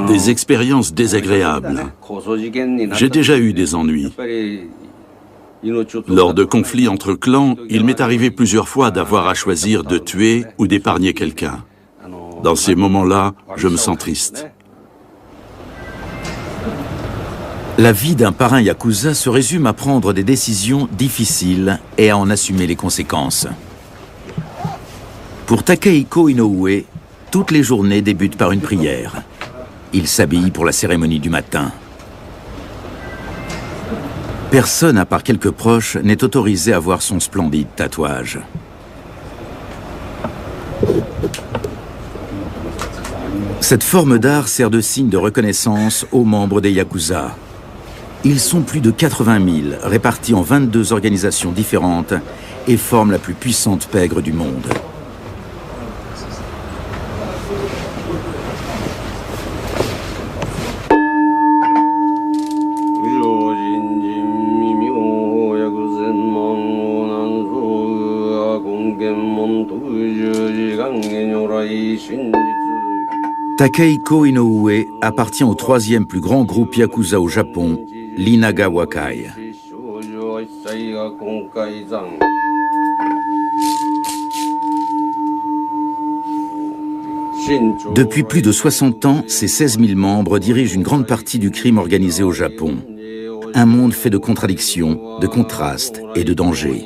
Des expériences désagréables. J'ai déjà eu des ennuis. Lors de conflits entre clans, il m'est arrivé plusieurs fois d'avoir à choisir de tuer ou d'épargner quelqu'un. Dans ces moments-là, je me sens triste. La vie d'un parrain yakuza se résume à prendre des décisions difficiles et à en assumer les conséquences. Pour Takehiko Inoue, toutes les journées débutent par une prière. Il s'habille pour la cérémonie du matin. Personne, à part quelques proches, n'est autorisé à voir son splendide tatouage. Cette forme d'art sert de signe de reconnaissance aux membres des yakuza. Ils sont plus de 80 000, répartis en 22 organisations différentes et forment la plus puissante pègre du monde. Takehiko Inoue appartient au troisième plus grand groupe yakuza au Japon, l'Inaga Wakai. Depuis plus de 60 ans, ces 16 000 membres dirigent une grande partie du crime organisé au Japon. Un monde fait de contradictions, de contrastes et de dangers.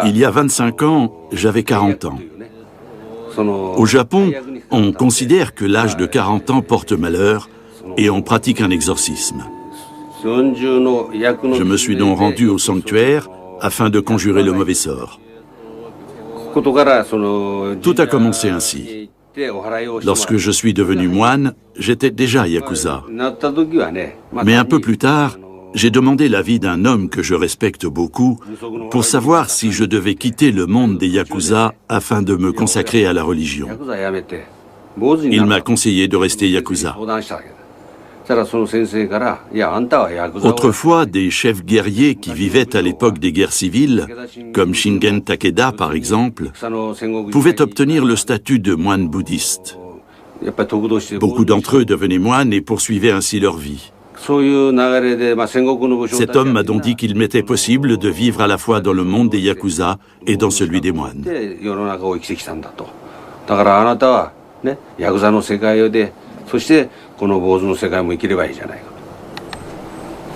Il y a 25 ans, j'avais 40 ans. Au Japon, on considère que l'âge de 40 ans porte malheur et on pratique un exorcisme. Je me suis donc rendu au sanctuaire afin de conjurer le mauvais sort. Tout a commencé ainsi. Lorsque je suis devenu moine, j'étais déjà yakuza. Mais un peu plus tard, j'ai demandé l'avis d'un homme que je respecte beaucoup pour savoir si je devais quitter le monde des yakuza afin de me consacrer à la religion. Il m'a conseillé de rester yakuza. Autrefois, des chefs guerriers qui vivaient à l'époque des guerres civiles, comme Shingen Takeda par exemple, pouvaient obtenir le statut de moine bouddhiste. Beaucoup d'entre eux devenaient moines et poursuivaient ainsi leur vie. Cet homme m'a donc dit qu'il m'était possible de vivre à la fois dans le monde des yakuza et dans celui des moines.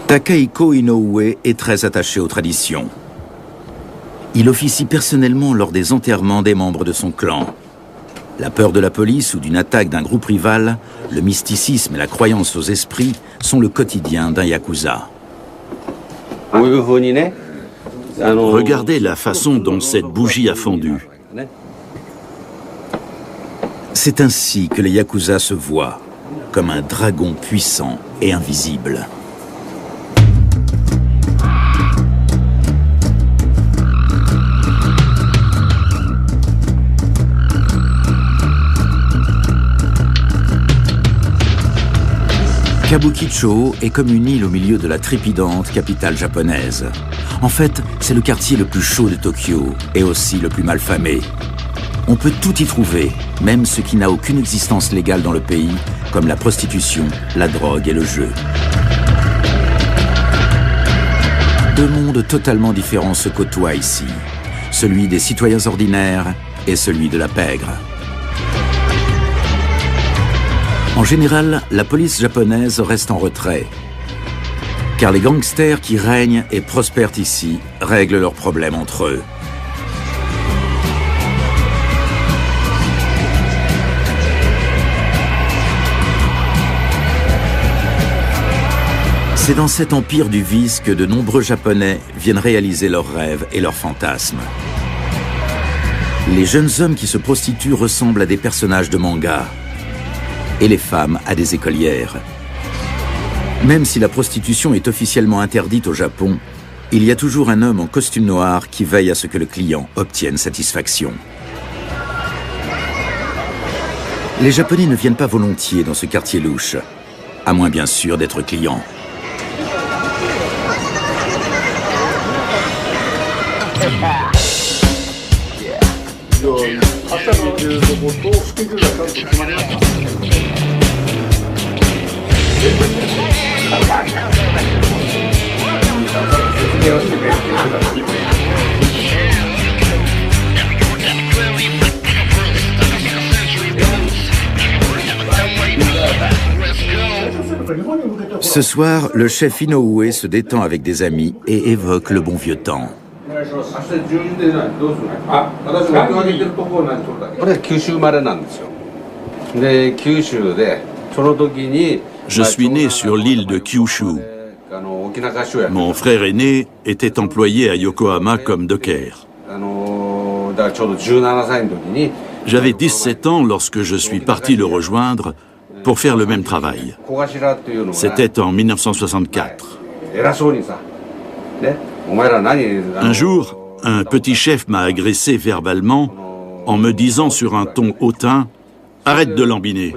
Takehiko Inoue est très attaché aux traditions. Il officie personnellement lors des enterrements des membres de son clan. La peur de la police ou d'une attaque d'un groupe rival, le mysticisme et la croyance aux esprits sont le quotidien d'un yakuza. Regardez la façon dont cette bougie a fondu. C'est ainsi que les yakuza se voient, comme un dragon puissant et invisible. Kabukicho est comme une île au milieu de la trépidante capitale japonaise. En fait, c'est le quartier le plus chaud de Tokyo et aussi le plus malfamé. On peut tout y trouver, même ce qui n'a aucune existence légale dans le pays, comme la prostitution, la drogue et le jeu. Deux mondes totalement différents se côtoient ici. Celui des citoyens ordinaires et celui de la pègre. En général, la police japonaise reste en retrait, car les gangsters qui règnent et prospèrent ici règlent leurs problèmes entre eux. C'est dans cet empire du vice que de nombreux Japonais viennent réaliser leurs rêves et leurs fantasmes. Les jeunes hommes qui se prostituent ressemblent à des personnages de manga, et les femmes à des écolières. Même si la prostitution est officiellement interdite au Japon, il y a toujours un homme en costume noir qui veille à ce que le client obtienne satisfaction. Les Japonais ne viennent pas volontiers dans ce quartier louche, à moins bien sûr d'être clients. Ce soir, le chef Inoue se détend avec des amis et évoque le bon vieux temps. Je suis né sur l'île de Kyushu. Mon frère aîné était employé à Yokohama comme docker. J'avais 17 ans lorsque je suis parti le rejoindre pour faire le même travail. C'était en 1964. Un jour, un petit chef m'a agressé verbalement en me disant sur un ton hautain « Arrête de lambiner ».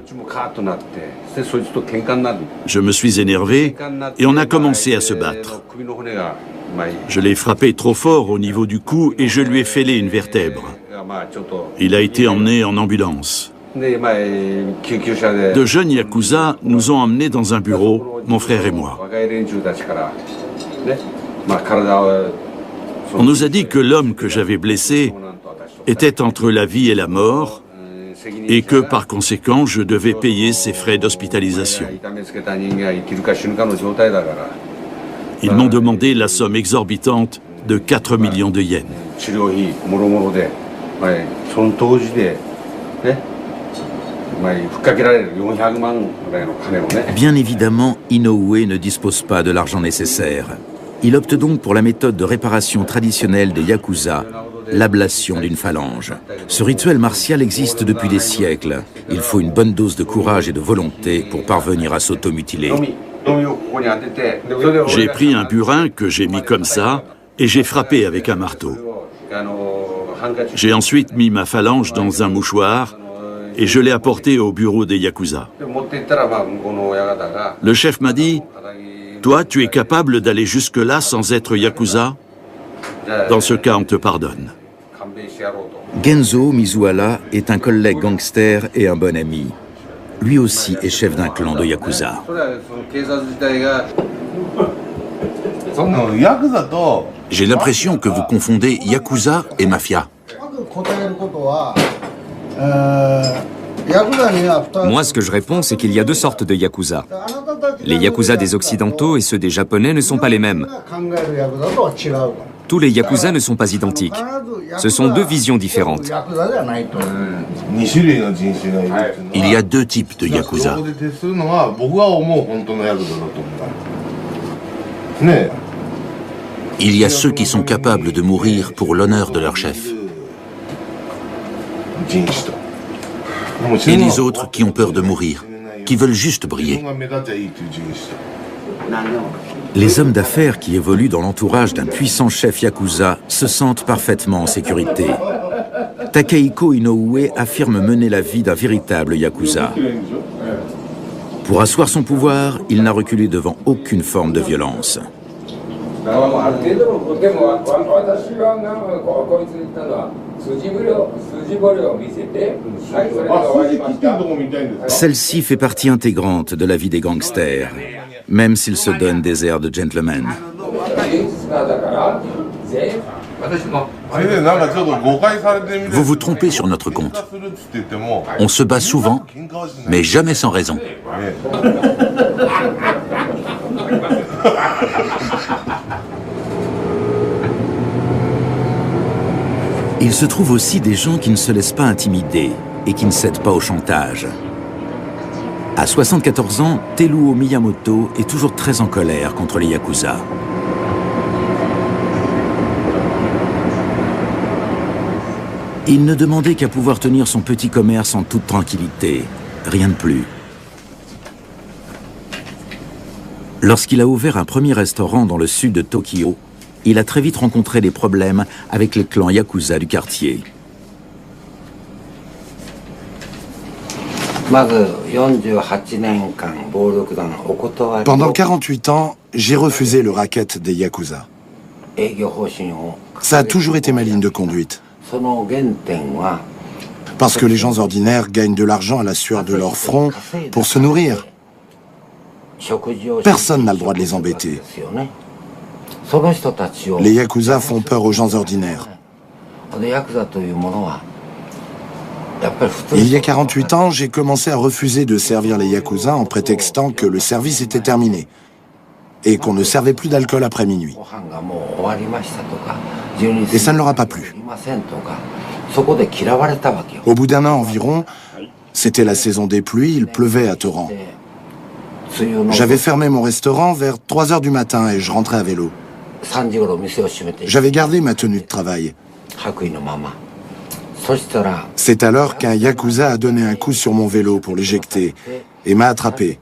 Je me suis énervé et on a commencé à se battre. Je l'ai frappé trop fort au niveau du cou et je lui ai fêlé une vertèbre. Il a été emmené en ambulance. De jeunes yakuza nous ont emmenés dans un bureau, mon frère et moi. On nous a dit que l'homme que j'avais blessé était entre la vie et la mort et que par conséquent je devais payer ses frais d'hospitalisation. Ils m'ont demandé la somme exorbitante de 4 millions de yens. Bien évidemment, Inoue ne dispose pas de l'argent nécessaire. Il opte donc pour la méthode de réparation traditionnelle des Yakuza, l'ablation d'une phalange. Ce rituel martial existe depuis des siècles. Il faut une bonne dose de courage et de volonté pour parvenir à s'automutiler. J'ai pris un burin que j'ai mis comme ça et j'ai frappé avec un marteau. J'ai ensuite mis ma phalange dans un mouchoir et je l'ai apporté au bureau des Yakuza. Le chef m'a dit « Toi, tu es capable d'aller jusque-là sans être Yakuza ? Dans ce cas, on te pardonne. » Genzo Mizuhara est un collègue gangster et un bon ami. Lui aussi est chef d'un clan de Yakuza. J'ai l'impression que vous confondez Yakuza et Mafia. Moi, ce que je réponds, c'est qu'il y a deux sortes de Yakuza. Les Yakuza des Occidentaux et ceux des Japonais ne sont pas les mêmes. Tous les Yakuza ne sont pas identiques. Ce sont deux visions différentes. Il y a deux types de Yakuza. Il y a ceux qui sont capables de mourir pour l'honneur de leur chef. Et les autres qui ont peur de mourir, qui veulent juste briller. Les hommes d'affaires qui évoluent dans l'entourage d'un puissant chef Yakuza se sentent parfaitement en sécurité. Takehiko Inoue affirme mener la vie d'un véritable Yakuza. Pour asseoir son pouvoir, il n'a reculé devant aucune forme de violence. Celle-ci fait partie intégrante de la vie des gangsters, même s'ils se donnent des airs de gentlemen. Vous vous trompez sur notre compte. On se bat souvent, mais jamais sans raison. Il se trouve aussi des gens qui ne se laissent pas intimider et qui ne cèdent pas au chantage. À 74 ans, Teruo Miyamoto est toujours très en colère contre les Yakuza. Il ne demandait qu'à pouvoir tenir son petit commerce en toute tranquillité, rien de plus. Lorsqu'il a ouvert un premier restaurant dans le sud de Tokyo, il a très vite rencontré des problèmes avec les clans Yakuza du quartier. Pendant 48 ans, j'ai refusé le racket des Yakuza. Ça a toujours été ma ligne de conduite. Parce que les gens ordinaires gagnent de l'argent à la sueur de leur front pour se nourrir. Personne n'a le droit de les embêter. Les Yakuza font peur aux gens ordinaires. Il y a 48 ans, j'ai commencé à refuser de servir les Yakuza en prétextant que le service était terminé et qu'on ne servait plus d'alcool après minuit. Et ça ne leur a pas plu. Au bout d'un an environ, c'était la saison des pluies, il pleuvait à torrent. J'avais fermé mon restaurant vers 3 heures du matin et je rentrais à vélo. J'avais gardé ma tenue de travail. C'est alors qu'un Yakuza a donné un coup sur mon vélo pour l'éjecter et m'a attrapé.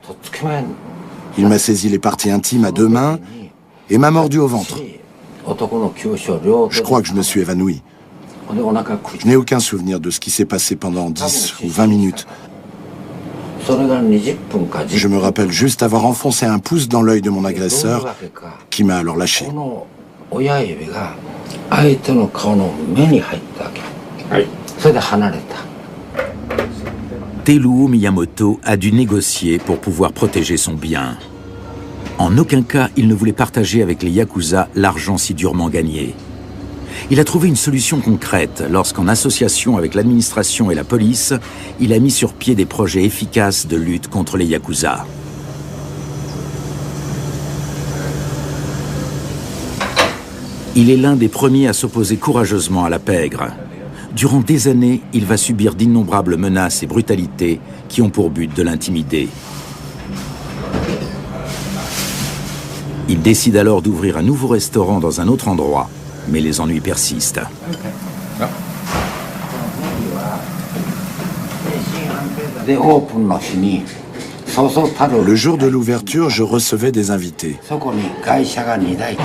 Il m'a saisi les parties intimes à 2 mains et m'a mordu au ventre. Je crois que je me suis évanoui. Je n'ai aucun souvenir de ce qui s'est passé pendant 10 ou 20 minutes. Je me rappelle juste avoir enfoncé un pouce dans l'œil de mon agresseur, qui m'a alors lâché. Teruo Miyamoto a dû négocier pour pouvoir protéger son bien. En aucun cas, il ne voulait partager avec les Yakuza l'argent si durement gagné. Il a trouvé une solution concrète lorsqu'en association avec l'administration et la police, il a mis sur pied des projets efficaces de lutte contre les Yakuza. Il est l'un des premiers à s'opposer courageusement à la pègre. Durant des années, il va subir d'innombrables menaces et brutalités qui ont pour but de l'intimider. Il décide alors d'ouvrir un nouveau restaurant dans un autre endroit, mais les ennuis persistent. Le jour de l'ouverture, je recevais des invités.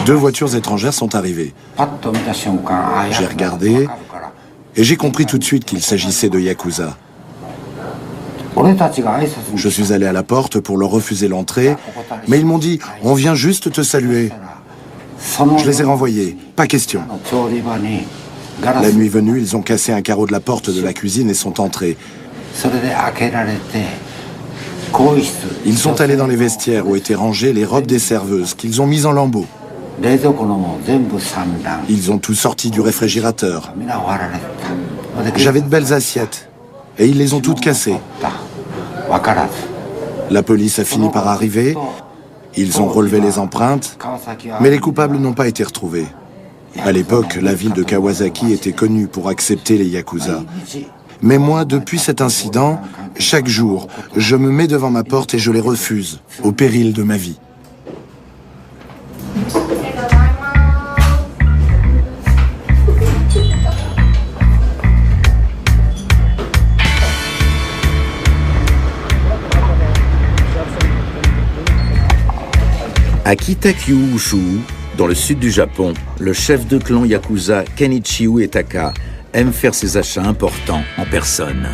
2 voitures étrangères sont arrivées. J'ai regardé et j'ai compris tout de suite qu'il s'agissait de Yakuza. Je suis allé à la porte pour leur refuser l'entrée, mais ils m'ont dit « On vient juste te saluer ». Je les ai renvoyés, pas question. La nuit venue, ils ont cassé un carreau de la porte de la cuisine et sont entrés. Ils sont allés dans les vestiaires où étaient rangées les robes des serveuses, qu'ils ont mises en lambeaux. Ils ont tout sorti du réfrigérateur. J'avais de belles assiettes, et ils les ont toutes cassées. La police a fini par arriver. Ils ont relevé les empreintes, mais les coupables n'ont pas été retrouvés. À l'époque, la ville de Kawasaki était connue pour accepter les Yakuza. Mais moi, depuis cet incident, chaque jour, je me mets devant ma porte et je les refuse, au péril de ma vie. À Kitakyushu, dans le sud du Japon, le chef de clan Yakuza Kenichi Uetaka aime faire ses achats importants en personne.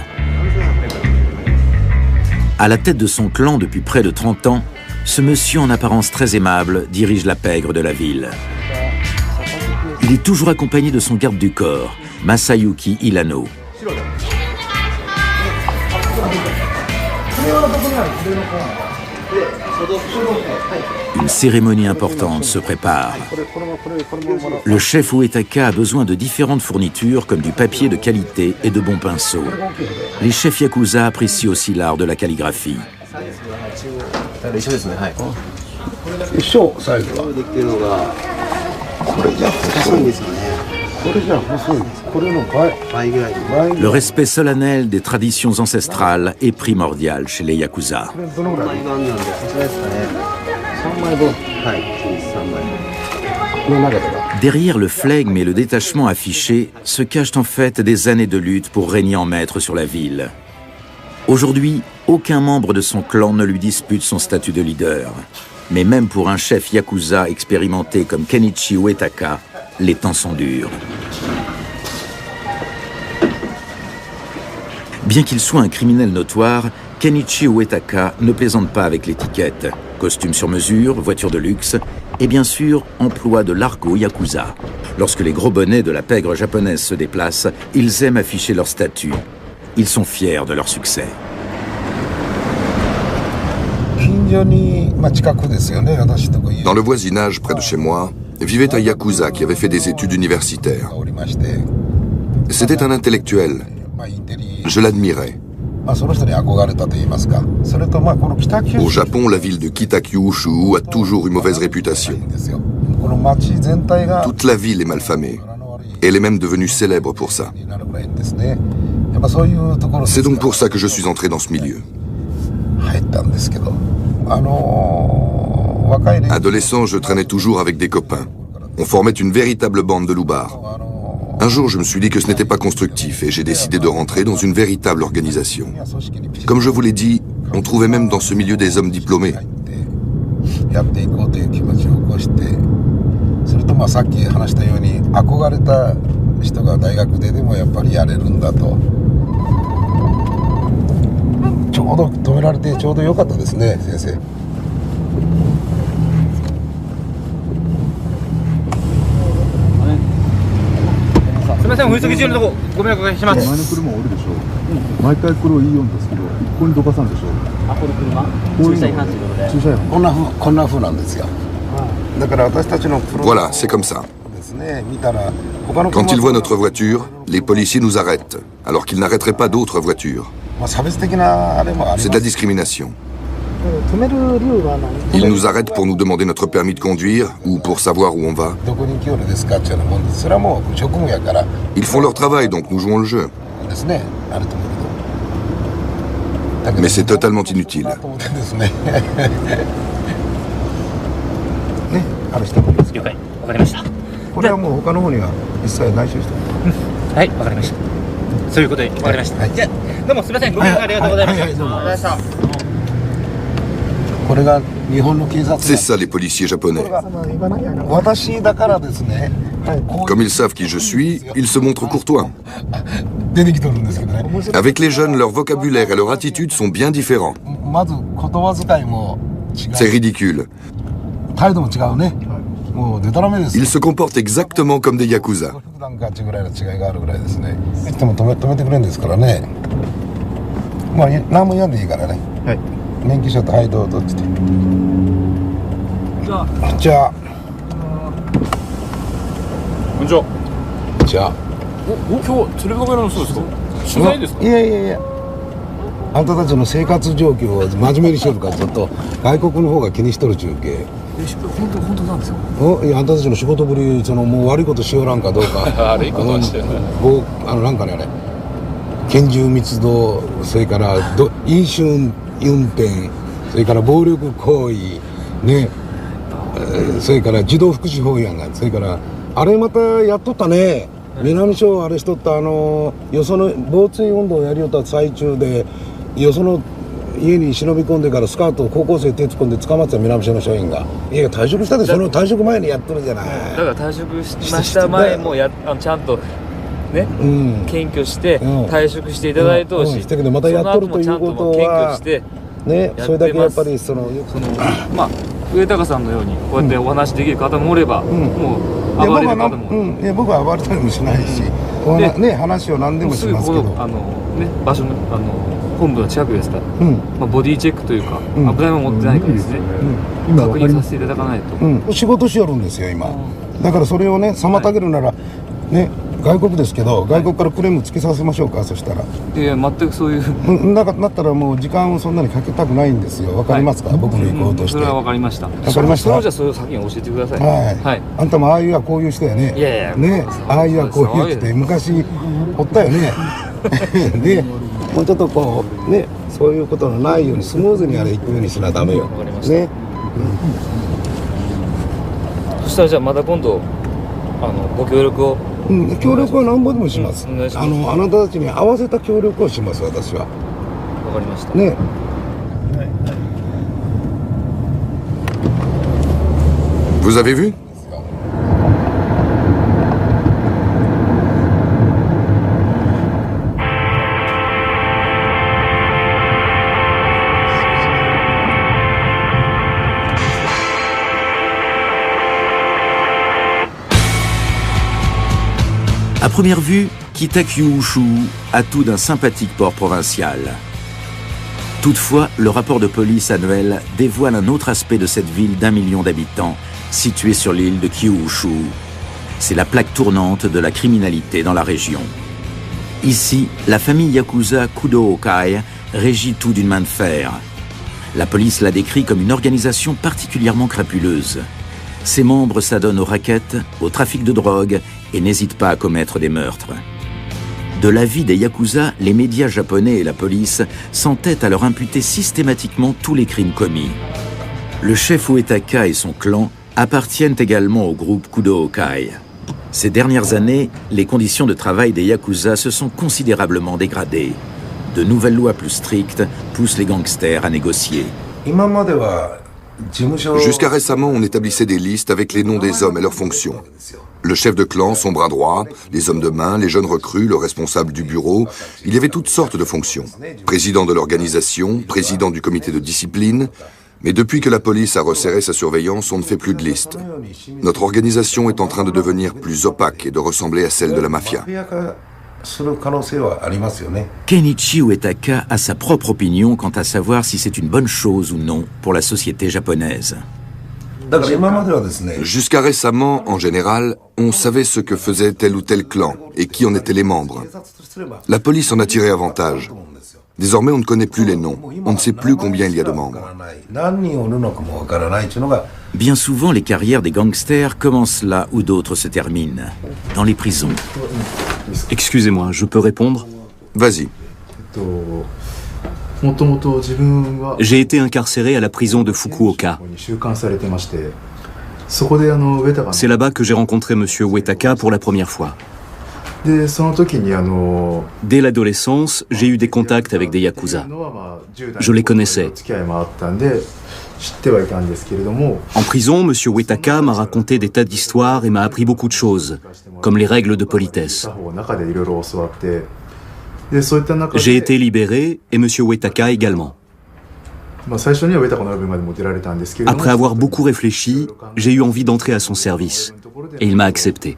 À la tête de son clan depuis près de 30 ans, ce monsieur en apparence très aimable dirige la pègre de la ville. Il est toujours accompagné de son garde du corps, Masayuki Ilano. Une cérémonie importante se prépare. Le chef Uetaka a besoin de différentes fournitures comme du papier de qualité et de bons pinceaux. Les chefs Yakuza apprécient aussi l'art de la calligraphie. Le respect solennel des traditions ancestrales est primordial chez les Yakuza. Derrière le flegme et le détachement affiché se cachent en fait des années de lutte pour régner en maître sur la ville. Aujourd'hui, aucun membre de son clan ne lui dispute son statut de leader. Mais même pour un chef Yakuza expérimenté comme Kenichi Uetaka, les temps sont durs. Bien qu'il soit un criminel notoire, Kenichi Uetaka ne plaisante pas avec l'étiquette. Costume sur mesure, voiture de luxe et bien sûr, emploi de l'argot Yakuza. Lorsque les gros bonnets de la pègre japonaise se déplacent, ils aiment afficher leur statut. Ils sont fiers de leur succès. Dans le voisinage, près de chez moi, vivait un Yakuza qui avait fait des études universitaires. C'était un intellectuel. Je l'admirais. Au Japon, la ville de Kitakyushu a toujours eu mauvaise réputation. Toute la ville est malfamée. Elle est même devenue célèbre pour ça. C'est donc pour ça que je suis entré dans ce milieu. Adolescent, je traînais toujours avec des copains. On formait une véritable bande de loupards. Un jour, je me suis dit que ce n'était pas constructif et j'ai décidé de rentrer dans une véritable organisation. Comme je vous l'ai dit, on trouvait même dans ce milieu des hommes diplômés. Voilà, c'est comme ça. Quand ils voient notre voiture, les policiers nous arrêtent, alors qu'ils n'arrêteraient pas d'autres voitures. C'est de la discrimination. Ils nous arrêtent pour nous demander notre permis de conduire ou pour savoir où on va. Ils font leur travail, donc nous jouons le jeu. Mais c'est totalement inutile. C'est ça les policiers japonais. Comme ils savent qui je suis, ils se montrent courtois. Avec les jeunes, leur vocabulaire et leur attitude sont bien différents. C'est ridicule. Ils se comportent exactement comme des Yakuza. 外国ですけど、外国からクレームつけさせましょうか、そしたら。いや、全くそういう。なったらもう時間をそんなにかけたくないんですよ。わかりますか、僕の意向として。それはわかりました。わかりました。じゃあそれを先に教えてください。はい。あんたもああいうはこういう人やね。いやいや。ね、ああいうはこういうって昔おったよね。で、もうちょっとこうね、そういうことのないようにスムーズにあれ行くようにしなダメよ。わかりました。ね。そしたらじゃあまた今度ご協力を。協力は何ぼでもします。あなたたちに合わせた協力をします、私は。わかりました。ね。Vous avez vu? À première vue, Kita-Kyūshū a tout d'un sympathique port provincial. Toutefois, le rapport de police annuel dévoile un autre aspect de cette ville d'1 million d'habitants, située sur l'île de Kyūshū. C'est la plaque tournante de la criminalité dans la région. Ici, la famille Yakuza Kudo Okai régit tout d'une main de fer. La police la décrit comme une organisation particulièrement crapuleuse. Ses membres s'adonnent aux rackets, au trafic de drogue et n'hésitent pas à commettre des meurtres. De l'avis des Yakuza, les médias japonais et la police s'entêtent à leur imputer systématiquement tous les crimes commis. Le chef Uetaka et son clan appartiennent également au groupe Kudo Okai. Ces dernières années, les conditions de travail des Yakuza se sont considérablement dégradées. De nouvelles lois plus strictes poussent les gangsters à négocier. Jusqu'à récemment, on établissait des listes avec les noms des hommes et leurs fonctions. Le chef de clan, son bras droit, les hommes de main, les jeunes recrues, le responsable du bureau. Il y avait toutes sortes de fonctions. Président de l'organisation, président du comité de discipline. Mais depuis que la police a resserré sa surveillance, on ne fait plus de listes. Notre organisation est en train de devenir plus opaque et de ressembler à celle de la mafia. Kenichi Uetaka a sa propre opinion quant à savoir si c'est une bonne chose ou non pour la société japonaise. Jusqu'à récemment, en général, on savait ce que faisait tel ou tel clan et qui en étaient les membres. La police en a tiré avantage. Désormais, on ne connaît plus les noms. On ne sait plus combien il y a de membres. Bien souvent, les carrières des gangsters commencent là où d'autres se terminent, dans les prisons. Excusez-moi, je peux répondre? Vas-y. J'ai été incarcéré à la prison de Fukuoka. C'est là-bas que j'ai rencontré M. Uetaka pour la première fois. Dès l'adolescence, j'ai eu des contacts avec des Yakuza. Je les connaissais. En prison, M. Uetaka m'a raconté des tas d'histoires et m'a appris beaucoup de choses, comme les règles de politesse. J'ai été libéré et M. Uetaka également. Après avoir beaucoup réfléchi, j'ai eu envie d'entrer à son service et il m'a accepté.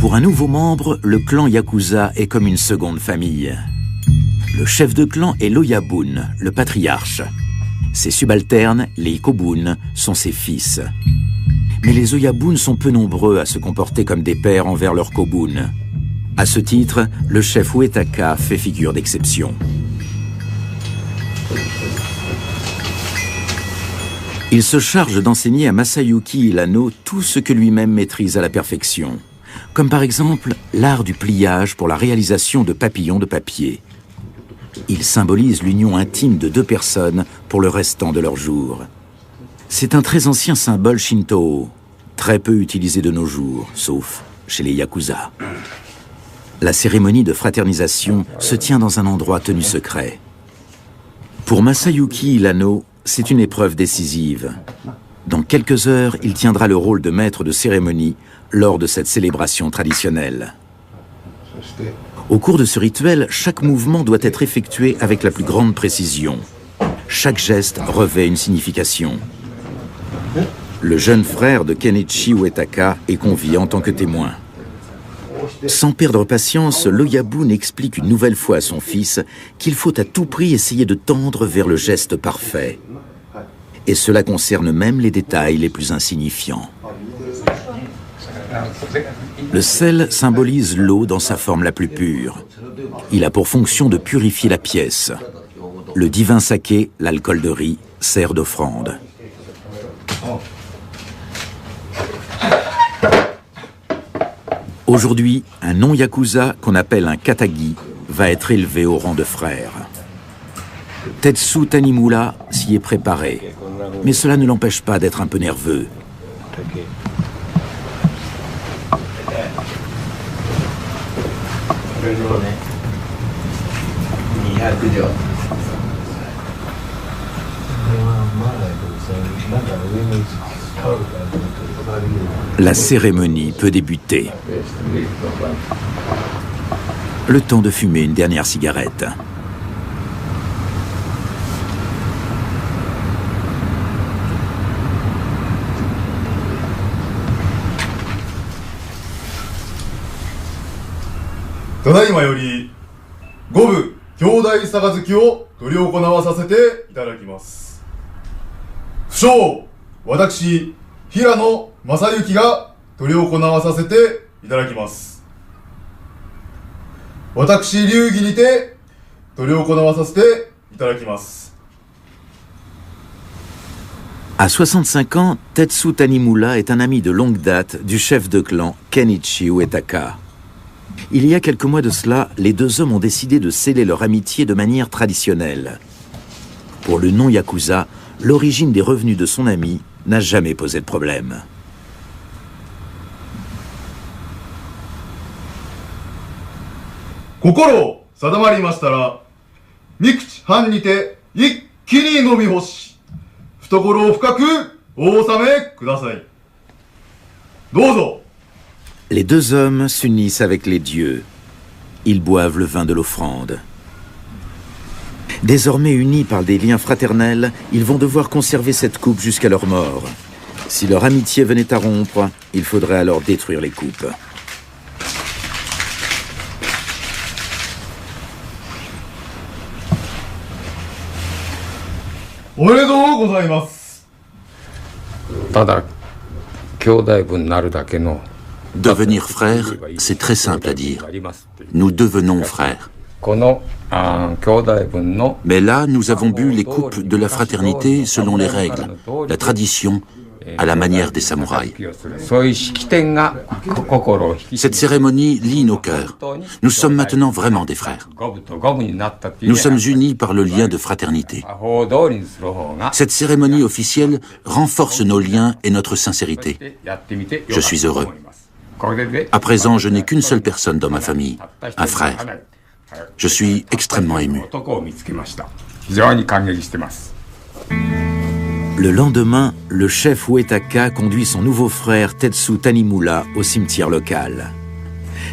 Pour un nouveau membre, le clan Yakuza est comme une seconde famille. Le chef de clan est l'Oyabun, le patriarche. Ses subalternes, les Ikobun, sont ses fils. Mais les Oyabun sont peu nombreux à se comporter comme des pères envers leurs Kobun. À ce titre, le chef Uetaka fait figure d'exception. Il se charge d'enseigner à Masayuki Ilano tout ce que lui-même maîtrise à la perfection. Comme par exemple l'art du pliage pour la réalisation de papillons de papier. Il symbolise l'union intime de deux personnes pour le restant de leur jour. C'est un très ancien symbole Shinto, très peu utilisé de nos jours, sauf chez les Yakuza. La cérémonie de fraternisation se tient dans un endroit tenu secret. Pour Masayuki Ilano, c'est une épreuve décisive. Dans quelques heures, il tiendra le rôle de maître de cérémonie lors de cette célébration traditionnelle. Au cours de ce rituel, chaque mouvement doit être effectué avec la plus grande précision. Chaque geste revêt une signification. Le jeune frère de Kenichi Uetaka est convié en tant que témoin. Sans perdre patience, l'Oyabun explique une nouvelle fois à son fils qu'il faut à tout prix essayer de tendre vers le geste parfait. Et cela concerne même les détails les plus insignifiants. Le sel symbolise l'eau dans sa forme la plus pure. Il a pour fonction de purifier la pièce. Le divin saké, l'alcool de riz, sert d'offrande. Aujourd'hui, un non-yakuza qu'on appelle un katagi va être élevé au rang de frère. Tetsu Tanimura s'y est préparé, mais cela ne l'empêche pas d'être un peu nerveux. La cérémonie peut débuter. Le temps de fumer une dernière cigarette. Tadaima yori, Gobu Kyōdai Sakazukiを執り行わさせていただきます。不肖、私、平野正幸が執り行わさせていただきます。私、流儀にて執り行わさせていただきます。À 65 ans, Tetsu Tanimura est un ami de longue date du chef de clan Kenichi Uetaka. Il y a quelques mois de cela, les deux hommes ont décidé de sceller leur amitié de manière traditionnelle. Pour le non-yakuza, l'origine des revenus de son ami n'a jamais posé de problème. Kokoro sadamarimashitara, mikuchi han ni te ikkini nomi hoshi, futokoro o fukaku o osame kudasai. Douzo. Les deux hommes s'unissent avec les dieux. Ils boivent le vin de l'offrande. Désormais unis par des liens fraternels, ils vont devoir conserver cette coupe jusqu'à leur mort. Si leur amitié venait à rompre, il faudrait alors détruire les coupes. Devenir frère, c'est très simple à dire. Nous devenons frères. Mais là, nous avons bu les coupes de la fraternité selon les règles, la tradition, à la manière des samouraïs. Cette cérémonie lie nos cœurs. Nous sommes maintenant vraiment des frères. Nous sommes unis par le lien de fraternité. Cette cérémonie officielle renforce nos liens et notre sincérité. Je suis heureux. À présent, je n'ai qu'une seule personne dans ma famille, un frère. Je suis extrêmement ému. Le lendemain, le chef Uetaka conduit son nouveau frère Tetsu Tanimura au cimetière local.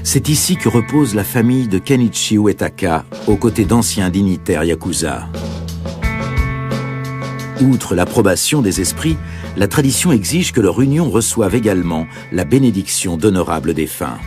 C'est ici que repose la famille de Kenichi Uetaka, aux côtés d'anciens dignitaires yakuza. Outre l'approbation des esprits, la tradition exige que leur union reçoive également la bénédiction d'honorables défunts.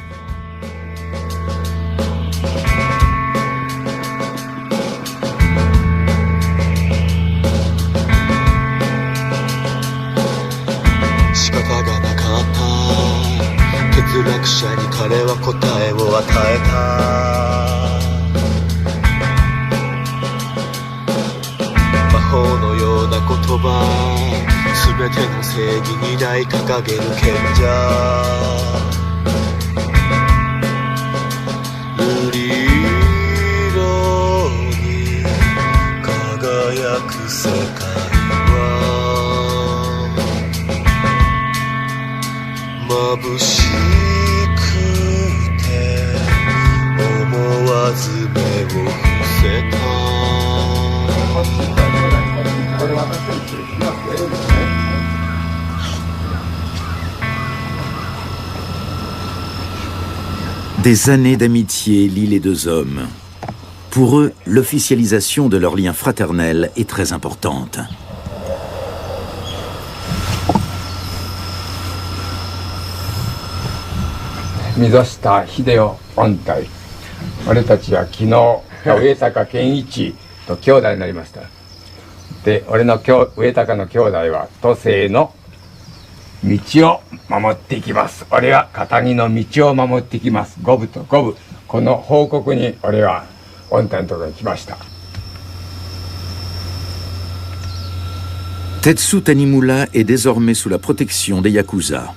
Thank you. Des années d'amitié lient les deux hommes. Pour eux, l'officialisation de leur lien fraternel est très importante. Mizoshita Hideo Ontai. 俺たちは昨日、上坂健一と兄弟になりました。で、俺の上坂の兄弟は都政の道を守っていきます。俺は片木の道を守っていきます。五分と五分。この報告に俺は御体のところに来ました。Tetsu Tanimura est désormais sous la protection des Yakuza.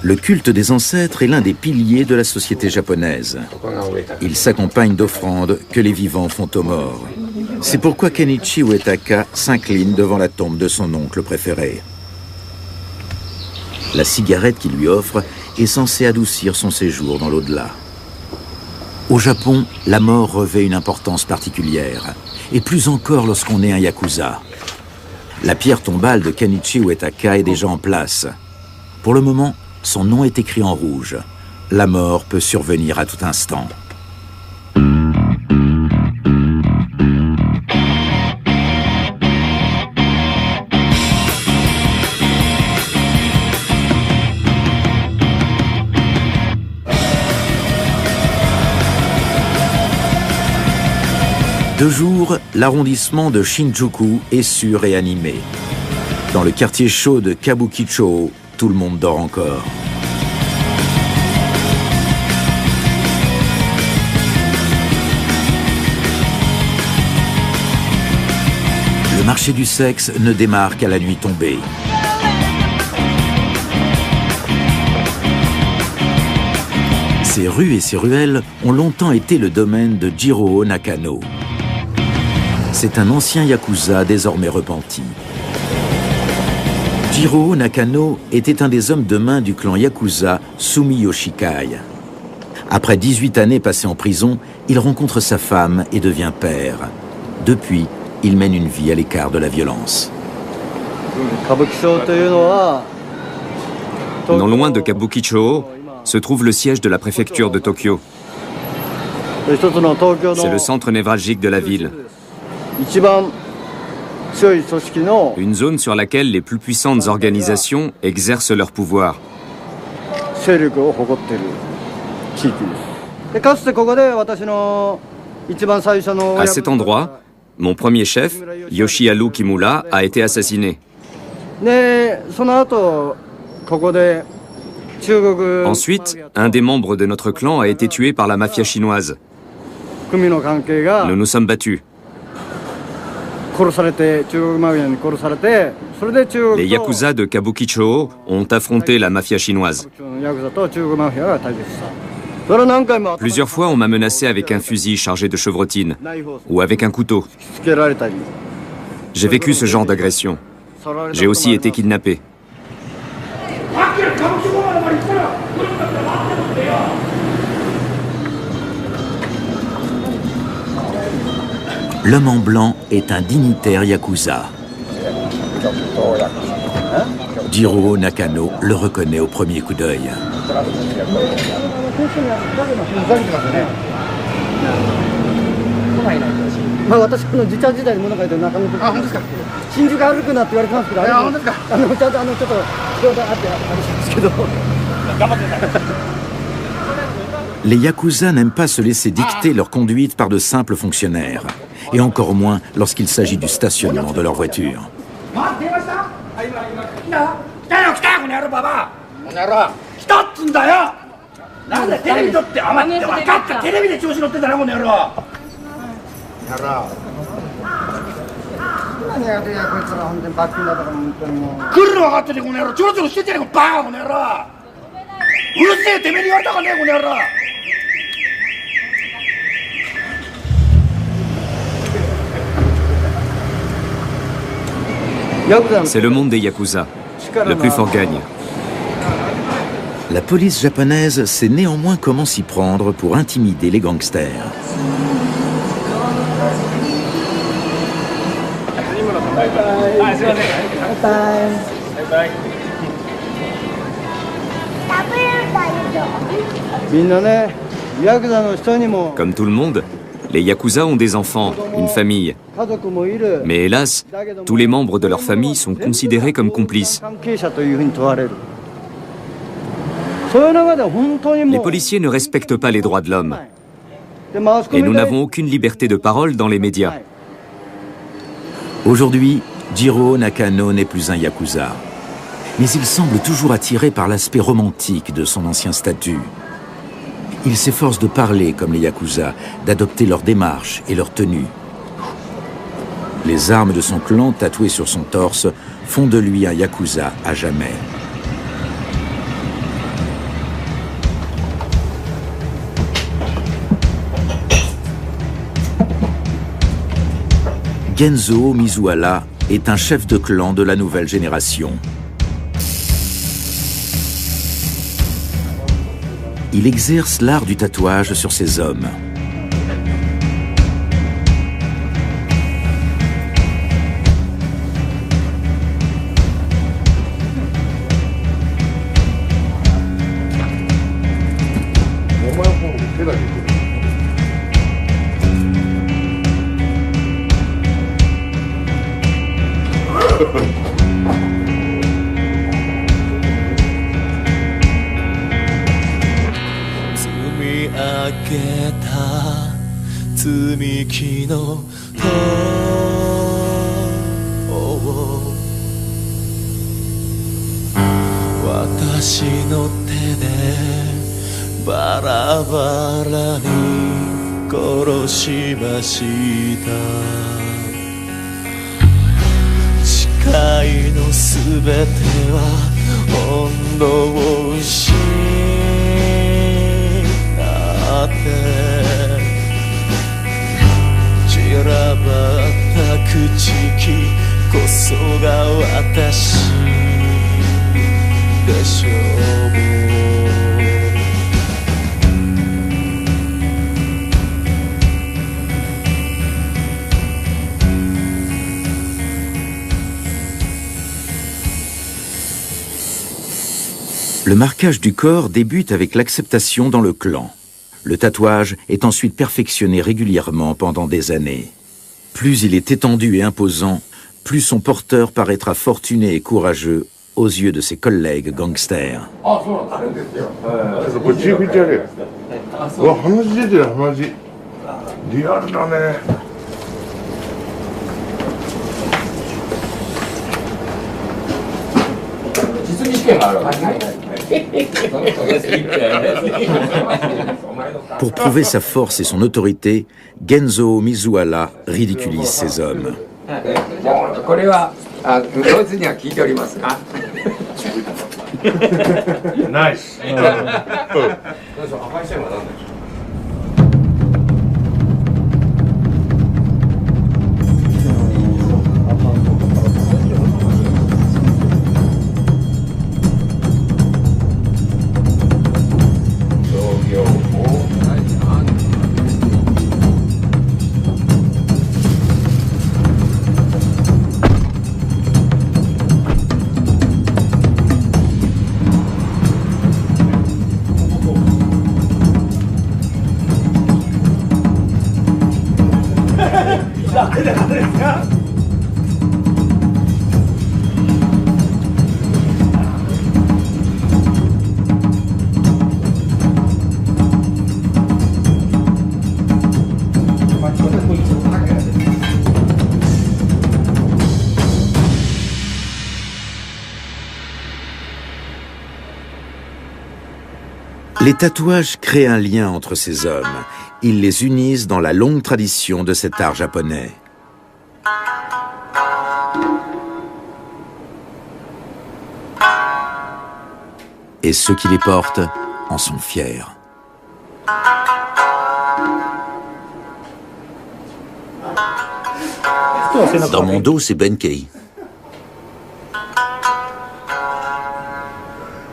Le culte des ancêtres est l'un des piliers de la société japonaise. Il s'accompagne d'offrandes que les vivants font aux morts. C'est pourquoi Kenichi Uetaka s'incline devant la tombe de son oncle préféré. La cigarette qu'il lui offre est censée adoucir son séjour dans l'au-delà. Au Japon, la mort revêt une importance particulière, et plus encore lorsqu'on est un Yakuza. La pierre tombale de Kenichi Uetaka est déjà en place. Pour le moment, son nom est écrit en rouge. La mort peut survenir à tout instant. De jour, l'arrondissement de Shinjuku est sûr et animé. Dans le quartier chaud de Kabukicho, tout le monde dort encore. Le marché du sexe ne démarre qu'à la nuit tombée. Ces rues et ces ruelles ont longtemps été le domaine de Jiro Nakano. C'est un ancien Yakuza désormais repenti. Jiro Nakano était un des hommes de main du clan Yakuza Sumiyoshikai. Après 18 années passées en prison, il rencontre sa femme et devient père. Depuis, il mène une vie à l'écart de la violence. Non loin de Kabukicho se trouve le siège de la préfecture de Tokyo. C'est le centre névralgique de la ville. Une zone sur laquelle les plus puissantes organisations exercent leur pouvoir. À cet endroit, mon premier chef, Yoshiharu Kimura, a été assassiné. Ensuite, un des membres de notre clan a été tué par la mafia chinoise. Nous nous sommes battus. Les Yakuza de Kabukicho ont affronté la mafia chinoise. Plusieurs fois, on m'a menacé avec un fusil chargé de chevrotines ou avec un couteau. J'ai vécu ce genre d'agression. J'ai aussi été kidnappé. L'homme en blanc est un dignitaire Yakuza. Jiro Nakano le reconnaît au premier coup d'œil. Les Yakuza n'aiment pas se laisser dicter leur conduite par de simples fonctionnaires, et encore moins lorsqu'il s'agit du stationnement de leur voiture. C'est le monde des Yakuza. Le plus fort gagne. La police japonaise sait néanmoins comment s'y prendre pour intimider les gangsters. Comme tout le monde, les Yakuza ont des enfants, une famille. Mais hélas, tous les membres de leur famille sont considérés comme complices. Les policiers ne respectent pas les droits de l'homme. Et nous n'avons aucune liberté de parole dans les médias. Aujourd'hui, Jiro Nakano n'est plus un Yakuza. Mais il semble toujours attiré par l'aspect romantique de son ancien statut. Il s'efforce de parler comme les Yakuza, d'adopter leur démarche et leur tenue. Les armes de son clan tatouées sur son torse font de lui un Yakuza à jamais. Genzo Mizuhara est un chef de clan de la nouvelle génération. Il exerce l'art du tatouage sur ses hommes. Le marquage du corps débute avec l'acceptation dans le clan. Le tatouage est ensuite perfectionné régulièrement pendant des années. Plus il est étendu et imposant, plus son porteur paraîtra fortuné et courageux aux yeux de ses collègues gangsters. Pour prouver sa force et son autorité, Genzo Mizuhara ridiculise ses hommes. Les tatouages créent un lien entre ces hommes. Ils les unissent dans la longue tradition de cet art japonais. Et ceux qui les portent en sont fiers. Dans mon dos, c'est Benkei.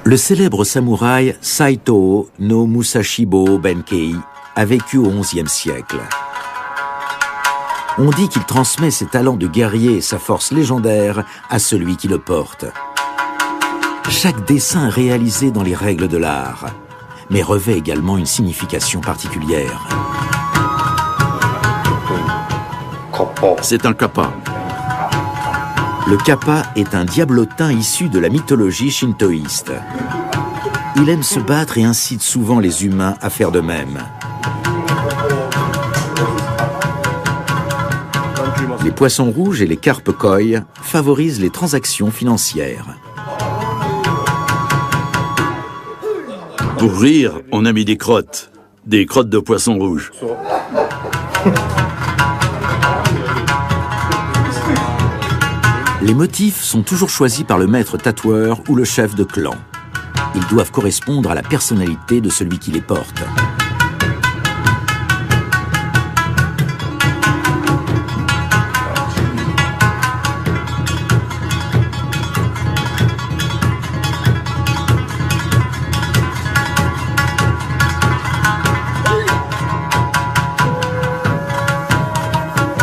Le célèbre samouraï Saito no Musashibo Benkei a vécu au XIe siècle. On dit qu'il transmet ses talents de guerrier et sa force légendaire à celui qui le porte. Chaque dessin est réalisé dans les règles de l'art, mais revêt également une signification particulière. C'est un kappa. Le kappa est un diablotin issu de la mythologie shintoïste. Il aime se battre et incite souvent les humains à faire de même. Les poissons rouges et les carpes koi favorisent les transactions financières. Pour rire, on a mis des crottes de poissons rouges. Les motifs sont toujours choisis par le maître tatoueur ou le chef de clan. Ils doivent correspondre à la personnalité de celui qui les porte.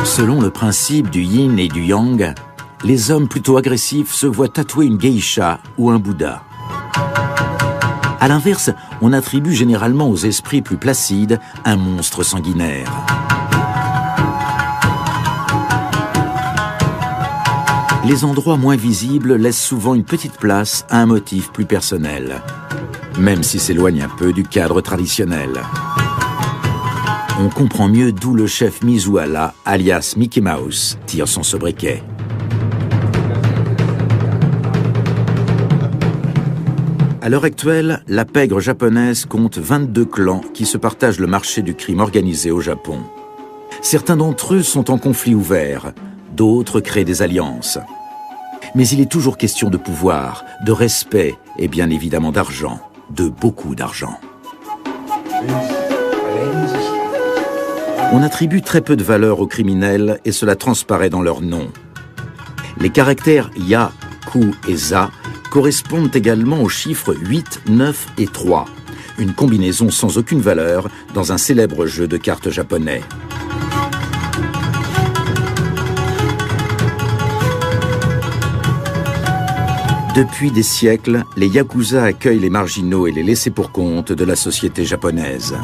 Selon le principe du yin et du yang, les hommes plutôt agressifs se voient tatouer une geisha ou un bouddha. A l'inverse, on attribue généralement aux esprits plus placides un monstre sanguinaire. Les endroits moins visibles laissent souvent une petite place à un motif plus personnel, même s'il s'éloigne un peu du cadre traditionnel. On comprend mieux d'où le chef Mizuhara, alias Mickey Mouse, tire son sobriquet. À l'heure actuelle, la pègre japonaise compte 22 clans qui se partagent le marché du crime organisé au Japon. Certains d'entre eux sont en conflit ouvert, d'autres créent des alliances. Mais il est toujours question de pouvoir, de respect et bien évidemment d'argent, de beaucoup d'argent. On attribue très peu de valeur aux criminels et cela transparaît dans leur nom. Les caractères Ya, Ku et Za correspondent également aux chiffres 8, 9 et 3, une combinaison sans aucune valeur dans un célèbre jeu de cartes japonais. Depuis des siècles, les yakuza accueillent les marginaux et les laissés-pour-compte de la société japonaise.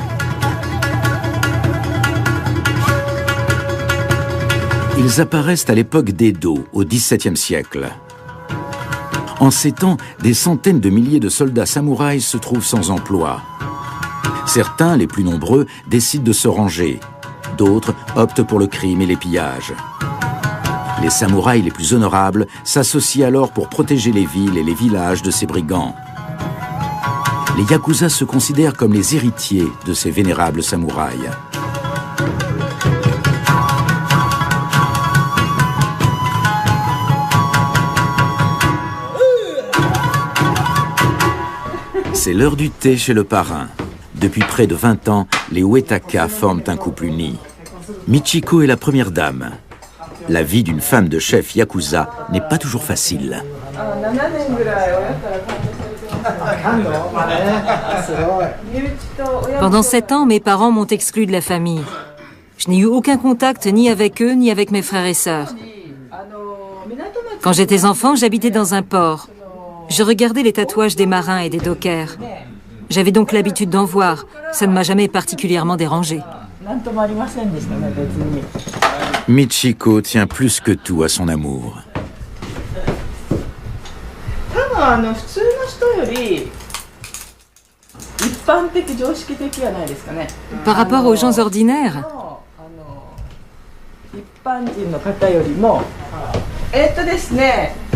Ils apparaissent à l'époque d'Edo, au XVIIe siècle. En ces temps, des centaines de milliers de soldats samouraïs se trouvent sans emploi. Certains, les plus nombreux, décident de se ranger. D'autres optent pour le crime et les pillages. Les samouraïs les plus honorables s'associent alors pour protéger les villes et les villages de ces brigands. Les yakuza se considèrent comme les héritiers de ces vénérables samouraïs. C'est l'heure du thé chez le parrain. Depuis près de 20 ans, les Uetaka forment un couple uni. Michiko est la première dame. La vie d'une femme de chef yakuza n'est pas toujours facile. Pendant 7 ans, mes parents m'ont exclu de la famille. Je n'ai eu aucun contact ni avec eux, ni avec mes frères et sœurs. Quand j'étais enfant, j'habitais dans un port. Je regardais les tatouages des marins et des dockers. J'avais donc l'habitude d'en voir. Ça ne m'a jamais particulièrement dérangée. Michiko tient plus que tout à son amour. Par rapport aux gens ordinaires,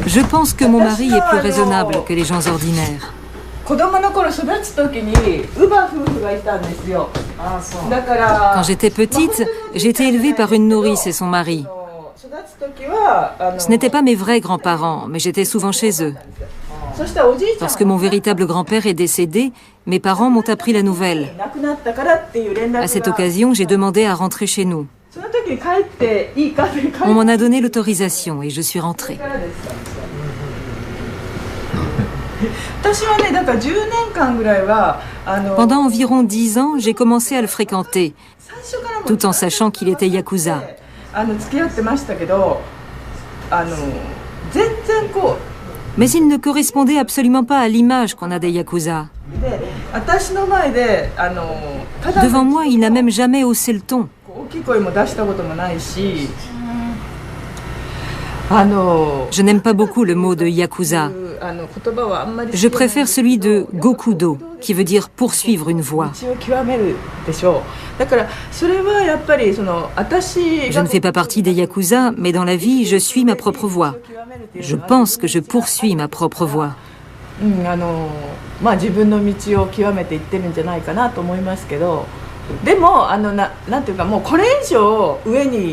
je pense que mon mari est plus raisonnable que les gens ordinaires. Quand j'étais petite, j'ai été élevée par une nourrice et son mari. Ce n'étaient pas mes vrais grands-parents, mais j'étais souvent chez eux. Lorsque mon véritable grand-père est décédé, mes parents m'ont appris la nouvelle. À cette occasion, j'ai demandé à rentrer chez nous. On m'en a donné l'autorisation et je suis rentrée. Pendant environ 10 ans, j'ai commencé à le fréquenter, tout en sachant qu'il était yakuza. Mais il ne correspondait absolument pas à l'image qu'on a des Yakuza. Devant moi, il n'a même jamais haussé le ton. Je n'aime pas beaucoup le mot de Yakuza. Je préfère celui de Gokudo, qui veut dire poursuivre une voie. Je ne fais pas partie des Yakuza, mais dans la vie, je suis ma propre voie. Je pense que je poursuis ma propre voie.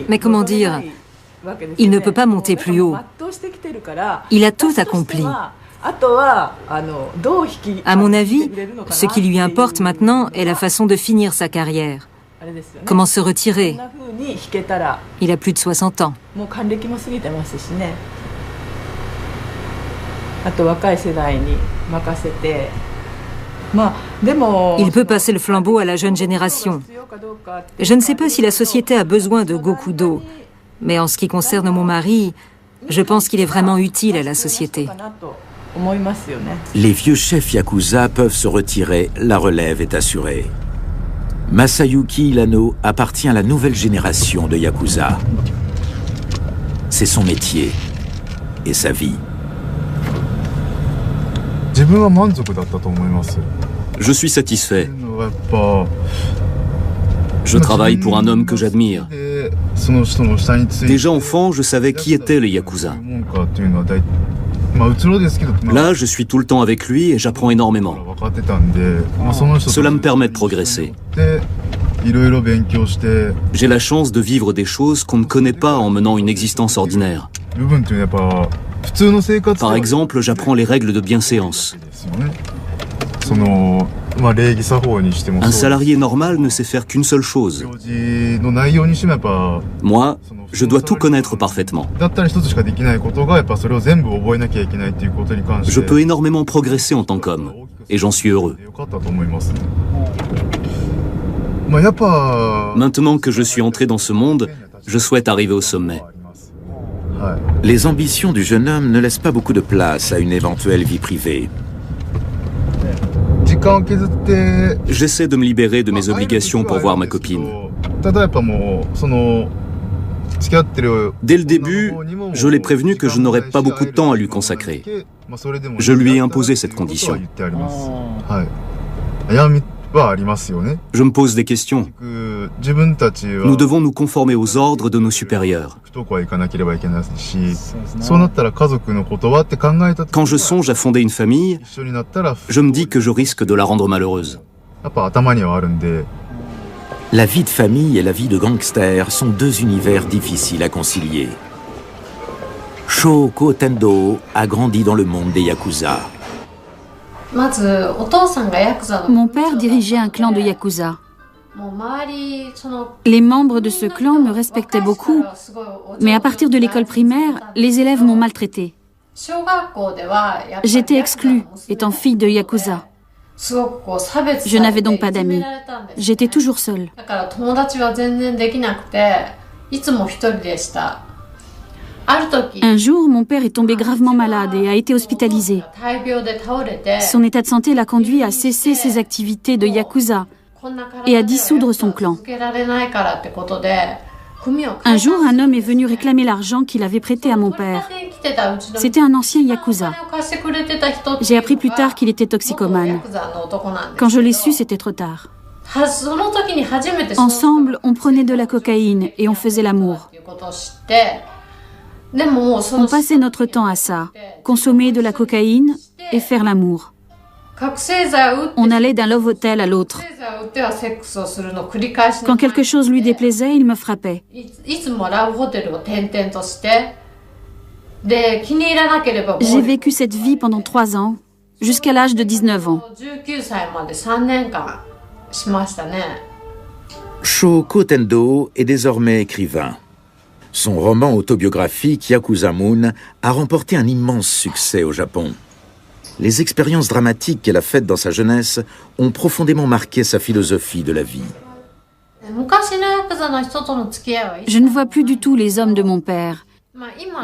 Mais comment dire? Il ne peut pas monter plus haut. Il a tout accompli. À mon avis, ce qui lui importe maintenant est la façon de finir sa carrière. Comment se retirer? Il a plus de 60 ans. Il peut passer le flambeau à la jeune génération. Je ne sais pas si la société a besoin de Gokudo, mais en ce qui concerne mon mari, je pense qu'il est vraiment utile à la société. Les vieux chefs Yakuza peuvent se retirer, la relève est assurée. Masayuki Ilano appartient à la nouvelle génération de Yakuza. C'est son métier et sa vie. Je suis satisfait. Je travaille pour un homme que j'admire. Déjà enfant, je savais qui étaient les Yakuza. Là, je suis tout le temps avec lui et j'apprends énormément. Cela me permet de progresser. J'ai la chance de vivre des choses qu'on ne connaît pas en menant une existence ordinaire. Par exemple, j'apprends les règles de bienséance. Un salarié normal ne sait faire qu'une seule chose. Moi, je dois tout connaître parfaitement. Je peux énormément progresser en tant qu'homme, et j'en suis heureux. Maintenant que je suis entré dans ce monde, je souhaite arriver au sommet. Les ambitions du jeune homme ne laissent pas beaucoup de place à une éventuelle vie privée. J'essaie de me libérer de mes obligations pour voir ma copine. Dès le début, je l'ai prévenu que je n'aurais pas beaucoup de temps à lui consacrer. Je lui ai imposé cette condition. Je me pose des questions. Nous devons nous conformer aux ordres de nos supérieurs. Quand je songe à fonder une famille, je me dis que je risque de la rendre malheureuse. La vie de famille et la vie de gangster sont deux univers difficiles à concilier. Shoko Tendo a grandi dans le monde des Yakuza. Mon père dirigeait un clan de Yakuza. Les membres de ce clan me respectaient beaucoup, mais à partir de l'école primaire, les élèves m'ont maltraitée. J'étais exclue, étant fille de Yakuza. Je n'avais donc pas d'amis. J'étais toujours seule. Un jour, mon père est tombé gravement malade et a été hospitalisé. Son état de santé l'a conduit à cesser ses activités de Yakuza et à dissoudre son clan. Un jour, un homme est venu réclamer l'argent qu'il avait prêté à mon père. C'était un ancien Yakuza. J'ai appris plus tard qu'il était toxicomane. Quand je l'ai su, c'était trop tard. Ensemble, on prenait de la cocaïne et on faisait l'amour. On passait notre temps à ça, consommer de la cocaïne et faire l'amour. On allait d'un love hotel à l'autre. Quand quelque chose lui déplaisait, il me frappait. J'ai vécu cette vie pendant 3 ans, jusqu'à l'âge de 19 ans. Shoko Tendo est désormais écrivain. Son roman autobiographique Yakuza Moon a remporté un immense succès au Japon. Les expériences dramatiques qu'elle a faites dans sa jeunesse ont profondément marqué sa philosophie de la vie. Je ne vois plus du tout les hommes de mon père,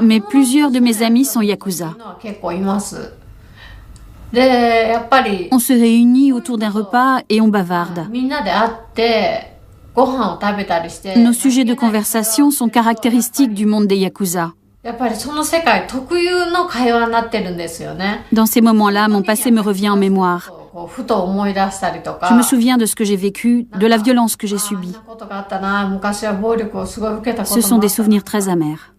mais plusieurs de mes amis sont yakuza. On se réunit autour d'un repas et on bavarde. Nos sujets de conversation sont caractéristiques du monde des yakuza. Dans ces moments-là, mon passé me revient en mémoire. Je me souviens de ce que j'ai vécu, de la violence que j'ai subie. Ce sont des souvenirs très amers.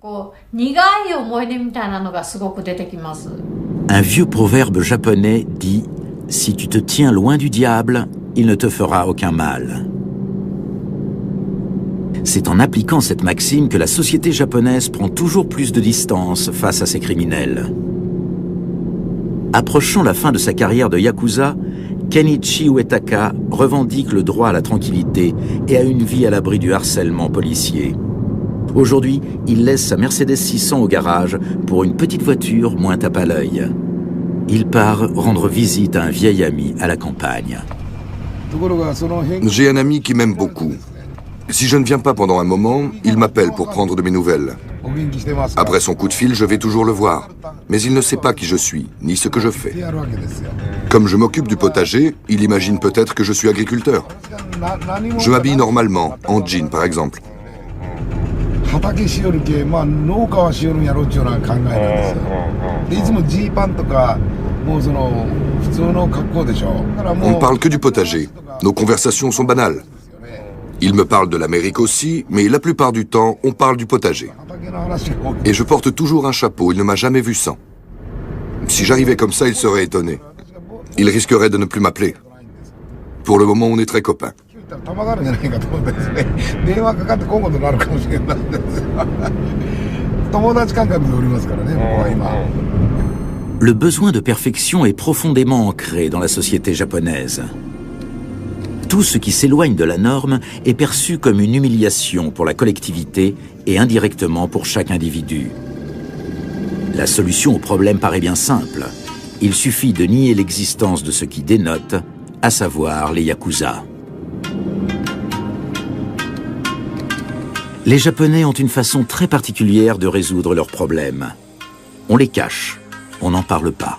Un vieux proverbe japonais dit « Si tu te tiens loin du diable, il ne te fera aucun mal ». C'est en appliquant cette maxime que la société japonaise prend toujours plus de distance face à ces criminels. Approchant la fin de sa carrière de yakuza, Kenichi Uetaka revendique le droit à la tranquillité et à une vie à l'abri du harcèlement policier. Aujourd'hui, il laisse sa Mercedes 600 au garage pour une petite voiture moins tape à l'œil. Il part rendre visite à un vieil ami à la campagne. J'ai un ami qui m'aime beaucoup. Si je ne viens pas pendant un moment, il m'appelle pour prendre de mes nouvelles. Après son coup de fil, je vais toujours le voir. Mais il ne sait pas qui je suis, ni ce que je fais. Comme je m'occupe du potager, il imagine peut-être que je suis agriculteur. Je m'habille normalement, en jean par exemple. On ne parle que du potager. Nos conversations sont banales. Il me parle de l'Amérique aussi, mais la plupart du temps, on parle du potager. Et je porte toujours un chapeau, il ne m'a jamais vu sans. Si j'arrivais comme ça, il serait étonné. Il risquerait de ne plus m'appeler. Pour le moment, on est très copains. Le besoin de perfection est profondément ancré dans la société japonaise. Tout ce qui s'éloigne de la norme est perçu comme une humiliation pour la collectivité et indirectement pour chaque individu. La solution au problème paraît bien simple. Il suffit de nier l'existence de ce qui dénote, à savoir les yakuza. Les Japonais ont une façon très particulière de résoudre leurs problèmes. On les cache, on n'en parle pas.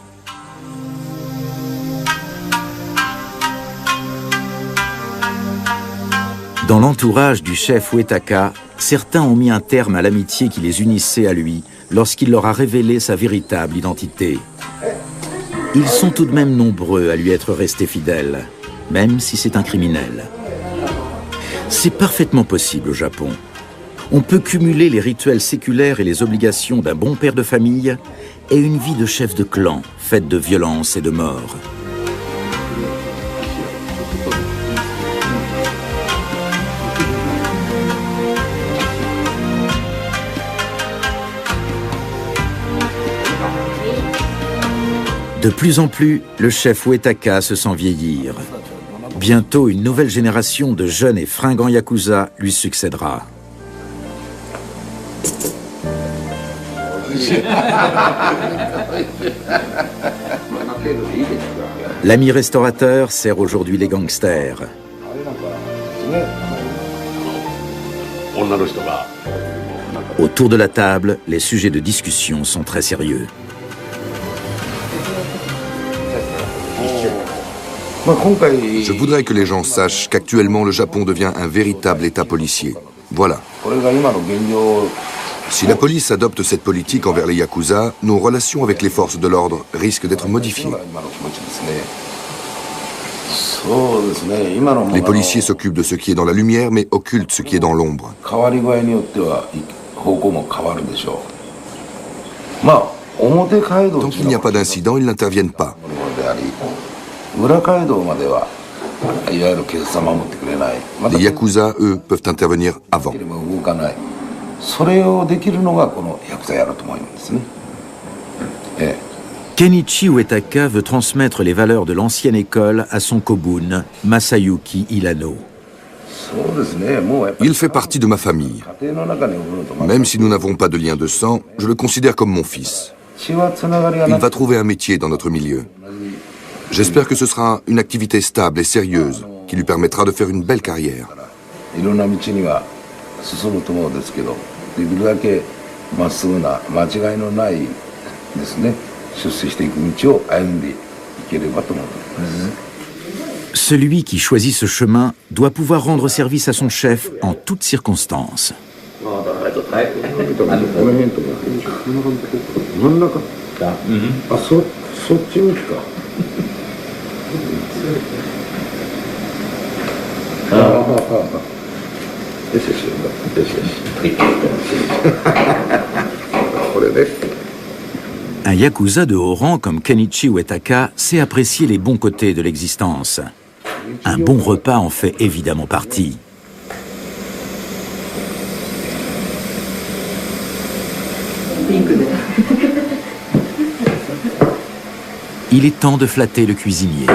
Dans l'entourage du chef Uetaka, certains ont mis un terme à l'amitié qui les unissait à lui lorsqu'il leur a révélé sa véritable identité. Ils sont tout de même nombreux à lui être restés fidèles, même si c'est un criminel. C'est parfaitement possible au Japon. On peut cumuler les rituels séculaires et les obligations d'un bon père de famille et une vie de chef de clan faite de violence et de mort. De plus en plus, le chef Uetaka se sent vieillir. Bientôt, une nouvelle génération de jeunes et fringants yakuza lui succédera. L'ami restaurateur sert aujourd'hui les gangsters. Autour de la table, les sujets de discussion sont très sérieux. Je voudrais que les gens sachent qu'actuellement le Japon devient un véritable État policier. Voilà. Si la police adopte cette politique envers les yakuza, nos relations avec les forces de l'ordre risquent d'être modifiées. Les policiers s'occupent de ce qui est dans la lumière, mais occultent ce qui est dans l'ombre. Tant qu'il n'y a pas d'incident, ils n'interviennent pas. Les yakuza, eux, peuvent intervenir avant. Kenichi Uetaka veut transmettre les valeurs de l'ancienne école à son kobun, Masayuki Ilano. Il fait partie de ma famille. Même si nous n'avons pas de lien de sang, je le considère comme mon fils. Il va trouver un métier dans notre milieu. J'espère que ce sera une activité stable et sérieuse qui lui permettra de faire une belle carrière. Celui qui choisit ce chemin doit pouvoir rendre service à son chef en toutes circonstances. Un yakuza de haut rang comme Kenichi Uetaka sait apprécier les bons côtés de l'existence. Un bon repas en fait évidemment partie. Il est temps de flatter le cuisinier.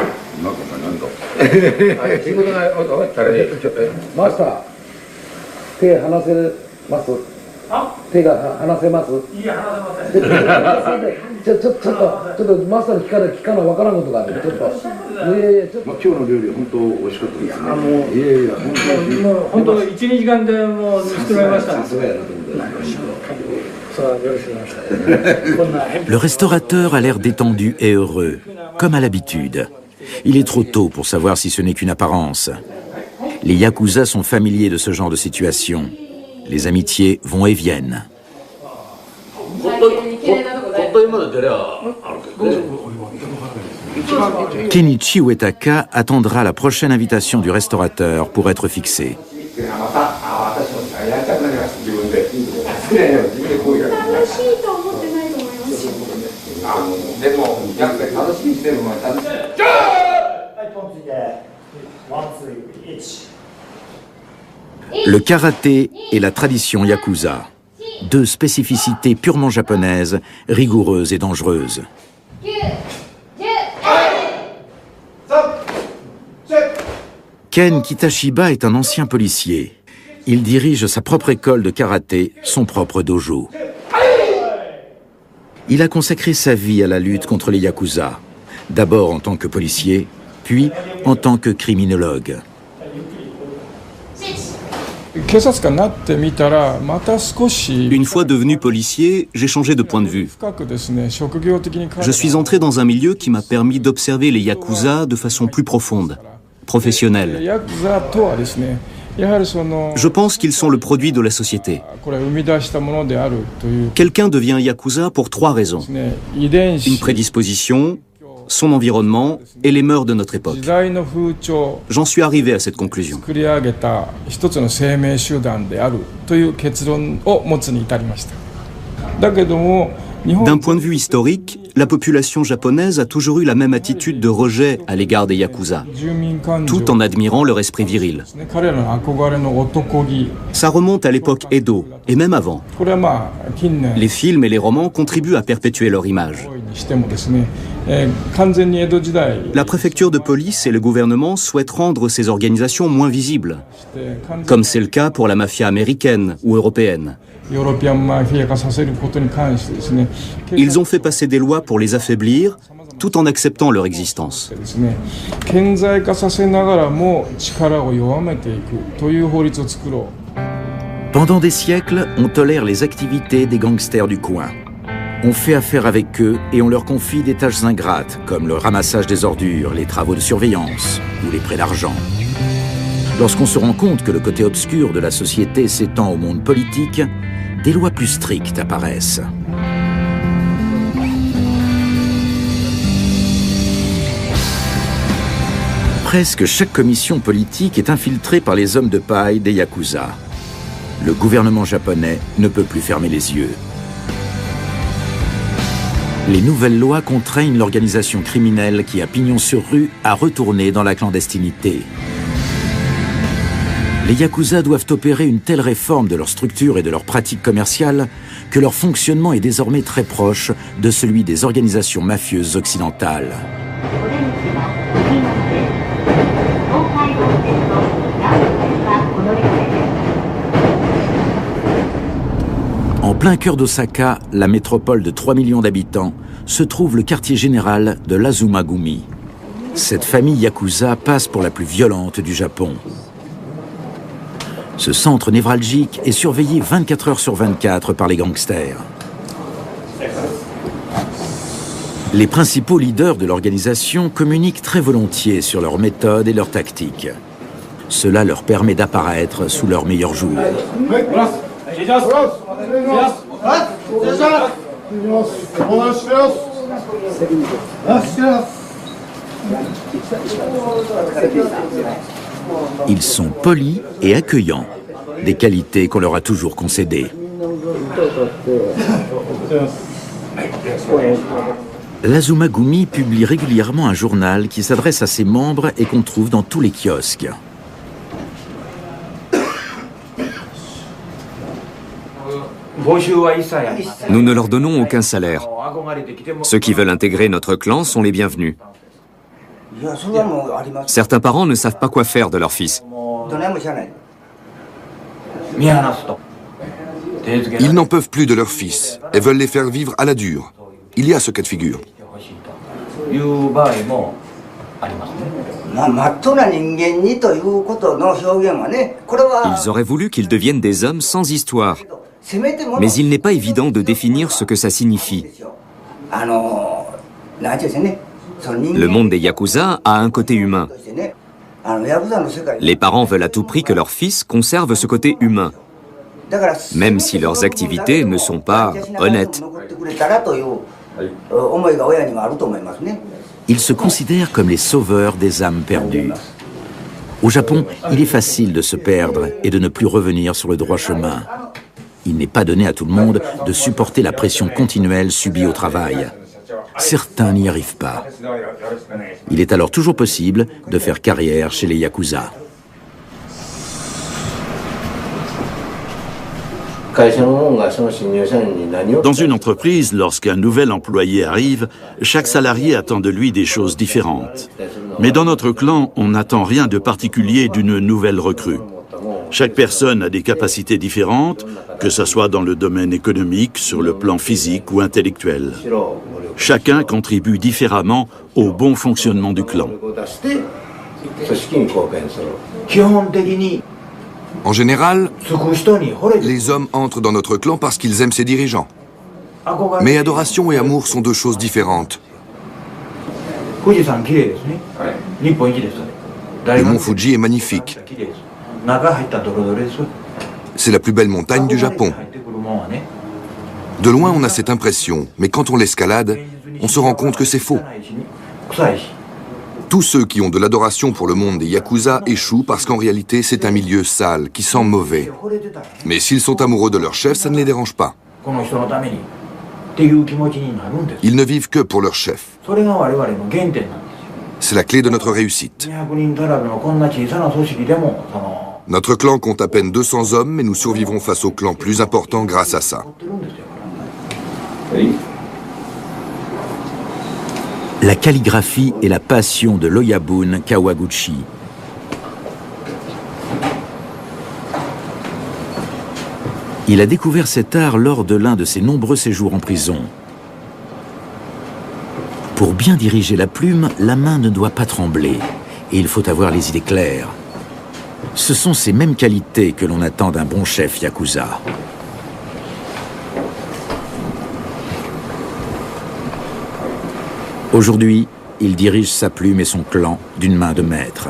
Le restaurateur a l'air détendu et heureux, comme à l'habitude. Il est trop tôt pour savoir si ce n'est qu'une apparence. Les yakuza sont familiers de ce genre de situation. Les amitiés vont et viennent. Kenichi Uetaka attendra la prochaine invitation du restaurateur pour être fixé. Le karaté et la tradition yakuza, deux spécificités purement japonaises, rigoureuses et dangereuses. Ken Kitashiba est un ancien policier. Il dirige sa propre école de karaté, son propre dojo. Il a consacré sa vie à la lutte contre les yakuza, d'abord en tant que policier, puis en tant que criminologue. Une fois devenu policier, j'ai changé de point de vue. Je suis entré dans un milieu qui m'a permis d'observer les yakuza de façon plus profonde, professionnelle. Je pense qu'ils sont le produit de la société. Quelqu'un devient yakuza pour trois raisons. Une prédisposition, son environnement et les mœurs de notre époque. J'en suis arrivé à cette conclusion. D'un point de vue historique, la population japonaise a toujours eu la même attitude de rejet à l'égard des yakuza, tout en admirant leur esprit viril. Ça remonte à l'époque Edo, et même avant. Les films et les romans contribuent à perpétuer leur image. La préfecture de police et le gouvernement souhaitent rendre ces organisations moins visibles, comme c'est le cas pour la mafia américaine ou européenne. Ils ont fait passer des lois pour les affaiblir, tout en acceptant leur existence. Pendant des siècles, on tolère les activités des gangsters du coin. On fait affaire avec eux et on leur confie des tâches ingrates, comme le ramassage des ordures, les travaux de surveillance ou les prêts d'argent. Lorsqu'on se rend compte que le côté obscur de la société s'étend au monde politique, des lois plus strictes apparaissent. Presque chaque commission politique est infiltrée par les hommes de paille des yakuza. Le gouvernement japonais ne peut plus fermer les yeux. Les nouvelles lois contraignent l'organisation criminelle qui a pignon sur rue à retourner dans la clandestinité. Les yakuza doivent opérer une telle réforme de leur structure et de leurs pratiques commerciales que leur fonctionnement est désormais très proche de celui des organisations mafieuses occidentales. En plein cœur d'Osaka, la métropole de 3 millions d'habitants, se trouve le quartier général de l'Azumagumi. Cette famille yakuza passe pour la plus violente du Japon. Ce centre névralgique est surveillé 24 heures sur 24 par les gangsters. Les principaux leaders de l'organisation communiquent très volontiers sur leurs méthodes et leurs tactiques. Cela leur permet d'apparaître sous leur meilleur jour. Ils sont polis et accueillants, des qualités qu'on leur a toujours concédées. L'Azuma Gumi publie régulièrement un journal qui s'adresse à ses membres et qu'on trouve dans tous les kiosques. Nous ne leur donnons aucun salaire. Ceux qui veulent intégrer notre clan sont les bienvenus. Certains parents ne savent pas quoi faire de leur fils. Ils n'en peuvent plus de leur fils et veulent les faire vivre à la dure. Il y a ce cas de figure. Ils auraient voulu qu'ils deviennent des hommes sans histoire. Mais il n'est pas évident de définir ce que ça signifie. Le monde des Yakuza a un côté humain. Les parents veulent à tout prix que leur fils conserve ce côté humain, même si leurs activités ne sont pas honnêtes. Ils se considèrent comme les sauveurs des âmes perdues. Au Japon, il est facile de se perdre et de ne plus revenir sur le droit chemin. Il n'est pas donné à tout le monde de supporter la pression continuelle subie au travail. Certains n'y arrivent pas. Il est alors toujours possible de faire carrière chez les Yakuza. Dans une entreprise, lorsqu'un nouvel employé arrive, chaque salarié attend de lui des choses différentes. Mais dans notre clan, on n'attend rien de particulier d'une nouvelle recrue. Chaque personne a des capacités différentes, que ce soit dans le domaine économique, sur le plan physique ou intellectuel. Chacun contribue différemment au bon fonctionnement du clan. En général, les hommes entrent dans notre clan parce qu'ils aiment ses dirigeants. Mais adoration et amour sont deux choses différentes. Le mont Fuji est magnifique. C'est la plus belle montagne du Japon. De loin, on a cette impression, mais quand on l'escalade, on se rend compte que c'est faux. Tous ceux qui ont de l'adoration pour le monde des Yakuza échouent parce qu'en réalité, c'est un milieu sale, qui sent mauvais. Mais s'ils sont amoureux de leur chef, ça ne les dérange pas. Ils ne vivent que pour leur chef. C'est la clé de notre réussite. Notre clan compte à peine 200 hommes, mais nous survivrons face au clan plus important grâce à ça. La calligraphie est la passion de l'Oyabun Kawaguchi. Il a découvert cet art lors de l'un de ses nombreux séjours en prison. Pour bien diriger la plume, la main ne doit pas trembler et il faut avoir les idées claires. Ce sont ces mêmes qualités que l'on attend d'un bon chef Yakuza. Aujourd'hui, il dirige sa plume et son clan d'une main de maître.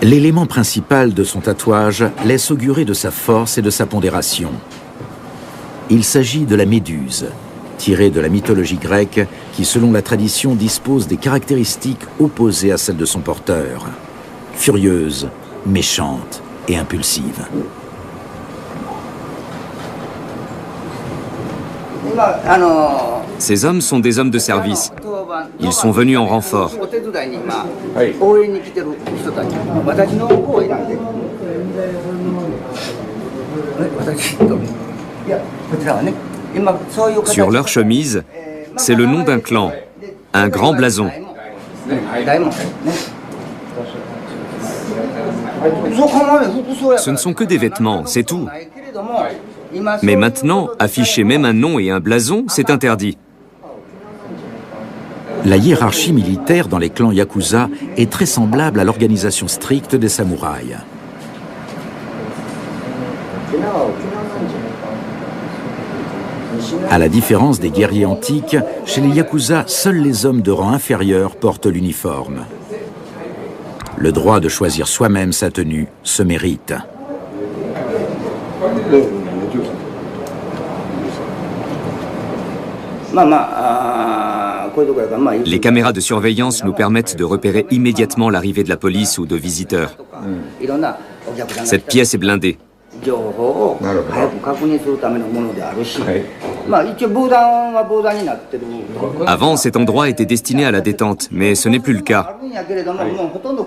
L'élément principal de son tatouage laisse augurer de sa force et de sa pondération. Il s'agit de la méduse, tirée de la mythologie grecque qui, selon la tradition, dispose des caractéristiques opposées à celles de son porteur. Furieuse, méchante et impulsive. Ces hommes sont des hommes de service. Ils sont venus en renfort. Sur leur chemise, c'est le nom d'un clan, un grand blason. Ce ne sont que des vêtements, c'est tout. Mais maintenant, afficher même un nom et un blason, c'est interdit. La hiérarchie militaire dans les clans Yakuza est très semblable à l'organisation stricte des samouraïs. À la différence des guerriers antiques, chez les Yakuza, seuls les hommes de rang inférieur portent l'uniforme. Le droit de choisir soi-même sa tenue se mérite. Les caméras de surveillance nous permettent de repérer immédiatement l'arrivée de la police ou de visiteurs. Cette pièce est blindée. Avant, cet endroit était destiné à la détente, mais ce n'est plus le cas.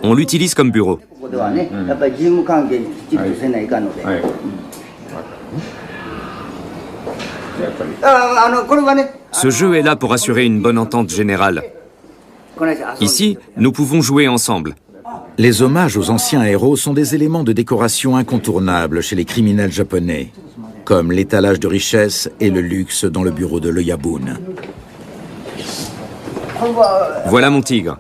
On l'utilise comme bureau. Ce jeu est là pour assurer une bonne entente générale. Ici, nous pouvons jouer ensemble. Les hommages aux anciens héros sont des éléments de décoration incontournables chez les criminels japonais, comme l'étalage de richesse et le luxe dans le bureau de l'Oyabun. Voilà mon tigre.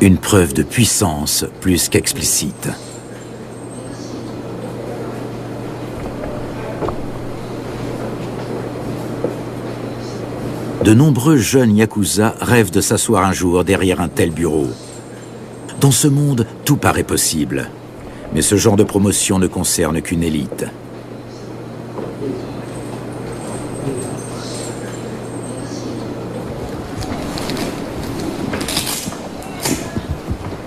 Une preuve de puissance plus qu'explicite. De nombreux jeunes Yakuza rêvent de s'asseoir un jour derrière un tel bureau. Dans ce monde, tout paraît possible. Mais ce genre de promotion ne concerne qu'une élite.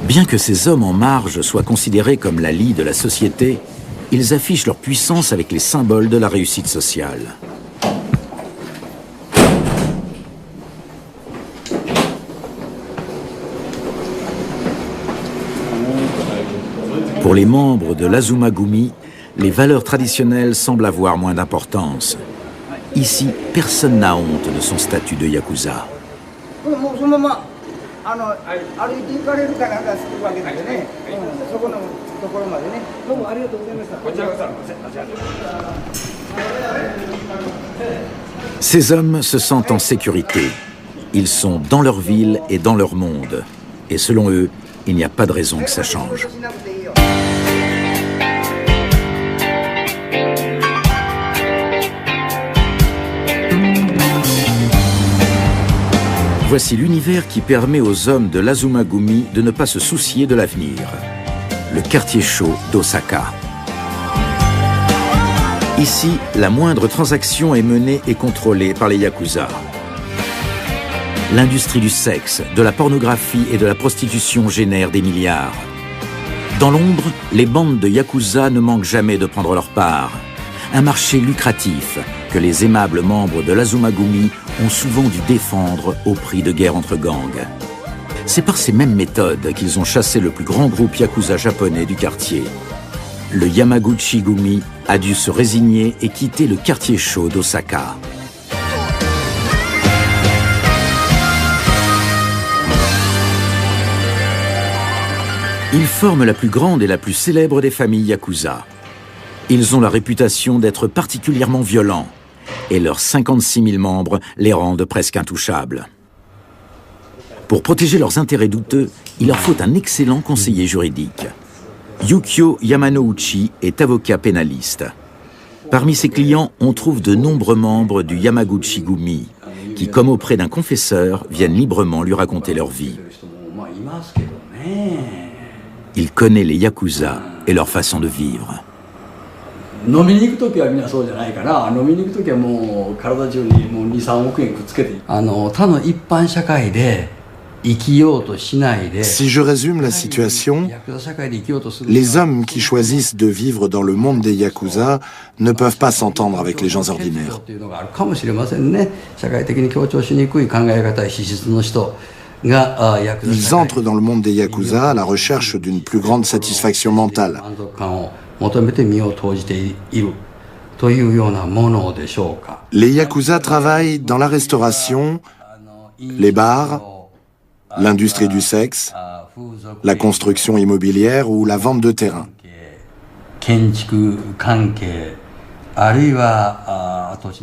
Bien que ces hommes en marge soient considérés comme la lie de la société, ils affichent leur puissance avec les symboles de la réussite sociale. Pour les membres de l'Azumagumi, les valeurs traditionnelles semblent avoir moins d'importance. Ici, personne n'a honte de son statut de Yakuza. Ces hommes se sentent en sécurité. Ils sont dans leur ville et dans leur monde. Et selon eux, il n'y a pas de raison que ça change. Voici l'univers qui permet aux hommes de l'Azumagumi de ne pas se soucier de l'avenir. Le quartier chaud d'Osaka. Ici, la moindre transaction est menée et contrôlée par les Yakuza. L'industrie du sexe, de la pornographie et de la prostitution génère des milliards. Dans l'ombre, les bandes de Yakuza ne manquent jamais de prendre leur part. Un marché lucratif que les aimables membres de l'Azumagumi ont souvent dû défendre au prix de guerres entre gangs. C'est par ces mêmes méthodes qu'ils ont chassé le plus grand groupe Yakuza japonais du quartier. Le Yamaguchi-gumi a dû se résigner et quitter le quartier chaud d'Osaka. Ils forment la plus grande et la plus célèbre des familles Yakuza. Ils ont la réputation d'être particulièrement violents et leurs 56 000 membres les rendent presque intouchables. Pour protéger leurs intérêts douteux, il leur faut un excellent conseiller juridique. Yukio Yamanouchi est avocat pénaliste. Parmi ses clients, on trouve de nombreux membres du Yamaguchi-gumi qui, comme auprès d'un confesseur, viennent librement lui raconter leur vie. Il connaît les Yakuza et leur façon de vivre. Si je résume la situation, les hommes qui choisissent de vivre dans le monde des Yakuza ne peuvent pas s'entendre avec les gens ordinaires. Ils entrent dans le monde des Yakuza à la recherche d'une plus grande satisfaction mentale. Les Yakuza travaillent dans la restauration, les bars l'industrie du sexe, la construction immobilière ou la vente de terrain.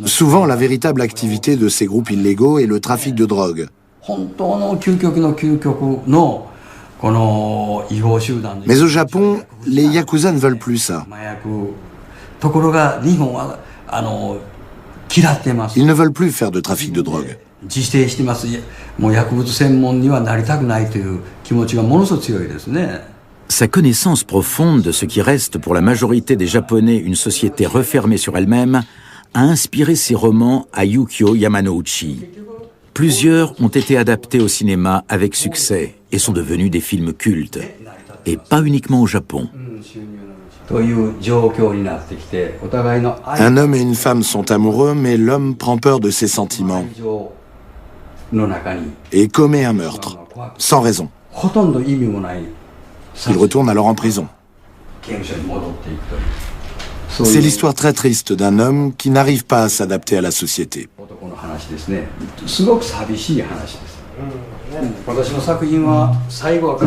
Souvent, la véritable activité de ces groupes illégaux est le trafic de drogue. Mais au Japon, les Yakuza ne veulent plus ça. Ils ne veulent plus faire de trafic de drogue. Sa connaissance profonde de ce qui reste pour la majorité des Japonais une société refermée sur elle-même a inspiré ses romans à Yukio Yamanouchi. Plusieurs ont été adaptés au cinéma avec succès et sont devenus des films cultes. Et pas uniquement au Japon. Un homme et une femme sont amoureux, mais l'homme prend peur de ses sentiments et commet un meurtre, sans raison. Il retourne alors en prison. C'est l'histoire très triste d'un homme qui n'arrive pas à s'adapter à la société.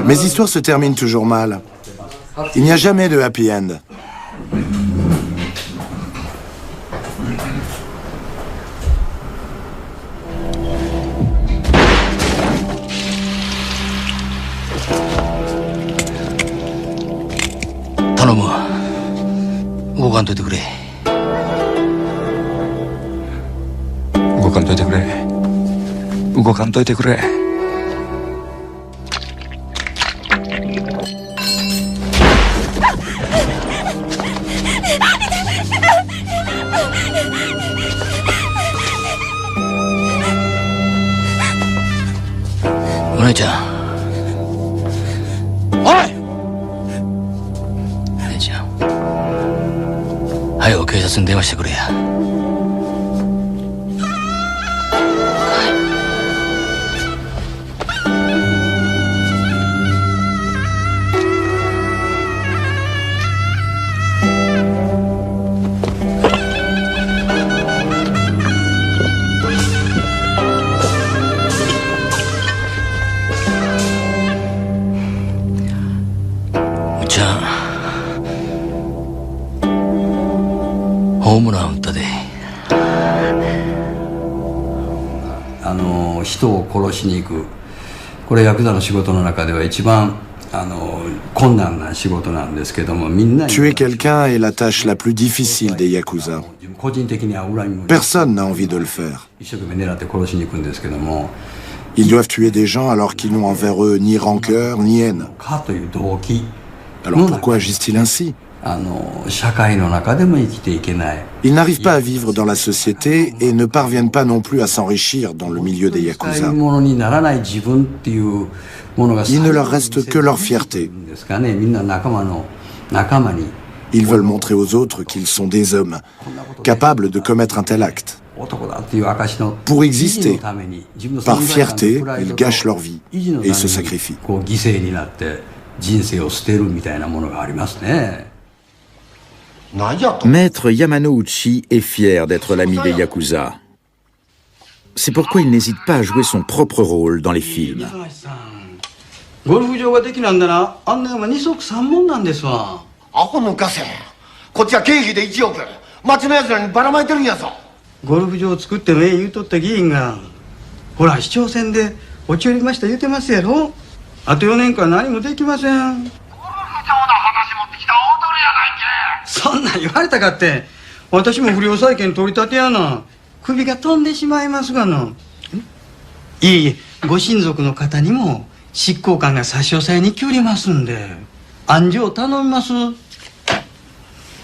Mes histoires se terminent toujours mal. Il n'y a jamais de happy end. Tuer quelqu'un est la tâche la plus difficile des Yakuza. Personne n'a envie de le faire. Ils doivent tuer des gens alors qu'ils n'ont envers eux ni rancœur ni haine. Alors pourquoi agissent-ils ainsi ? Ils n'arrivent pas à vivre dans la société et ne parviennent pas non plus à s'enrichir dans le milieu des Yakuza. Il ne leur reste que leur fierté. Ils veulent montrer aux autres qu'ils sont des hommes, capables de commettre un tel acte. Pour exister, par fierté, ils gâchent leur vie et ils se sacrifient. Maître Yamanouchi est fier d'être l'ami des Yakuza. C'est pourquoi il n'hésite pas à jouer son propre rôle dans les films.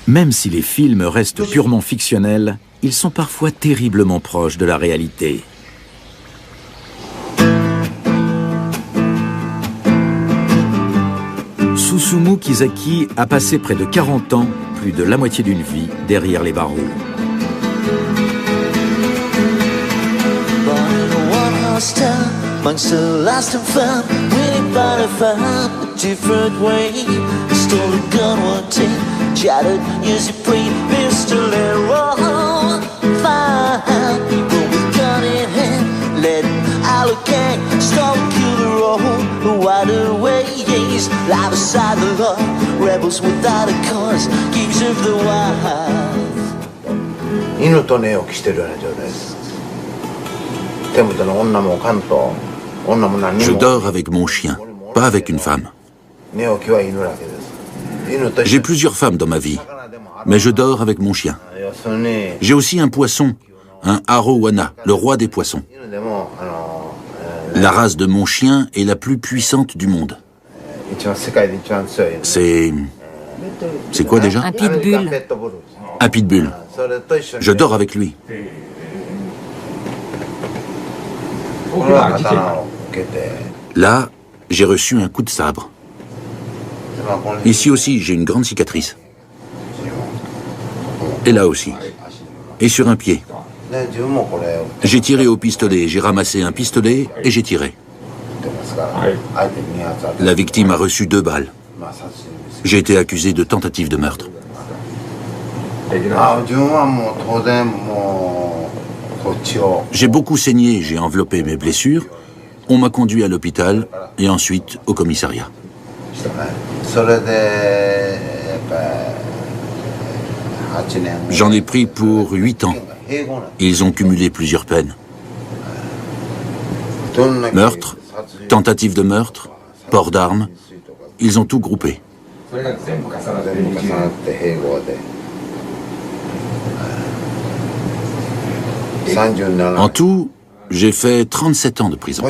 Même si les films restent purement fictionnels, ils sont parfois terriblement proches de la réalité. Susumu Kizaki a passé près de 40 ans, plus de la moitié d'une vie, derrière les barreaux. go wider ways. Live beside the law, rebels without a cause, kings of the wild. 犬と寝起きしてるような状態です。手元の女も関東、女も何にも。Je dors avec mon chien, pas avec une femme. 寝起きは犬だけです。J'ai plusieurs femmes dans ma vie, mais je dors avec mon chien. J'ai aussi un poisson, un arowana, le roi des poissons. La race de mon chien est la plus puissante du monde. C'est quoi déjà? Un pitbull. Un pitbull. Je dors avec lui. Là, j'ai reçu un coup de sabre. Ici aussi, j'ai une grande cicatrice. Et là aussi. Et sur un pied. J'ai tiré au pistolet, j'ai ramassé un pistolet et j'ai tiré. La victime a reçu 2 balles. J'ai été accusé de tentative de meurtre. J'ai beaucoup saigné, j'ai enveloppé mes blessures. On m'a conduit à l'hôpital et ensuite au commissariat. J'en ai pris pour 8 ans. Ils ont cumulé plusieurs peines. Meurtre, tentative de meurtre, port d'armes, ils ont tout groupé. En tout, j'ai fait 37 ans de prison.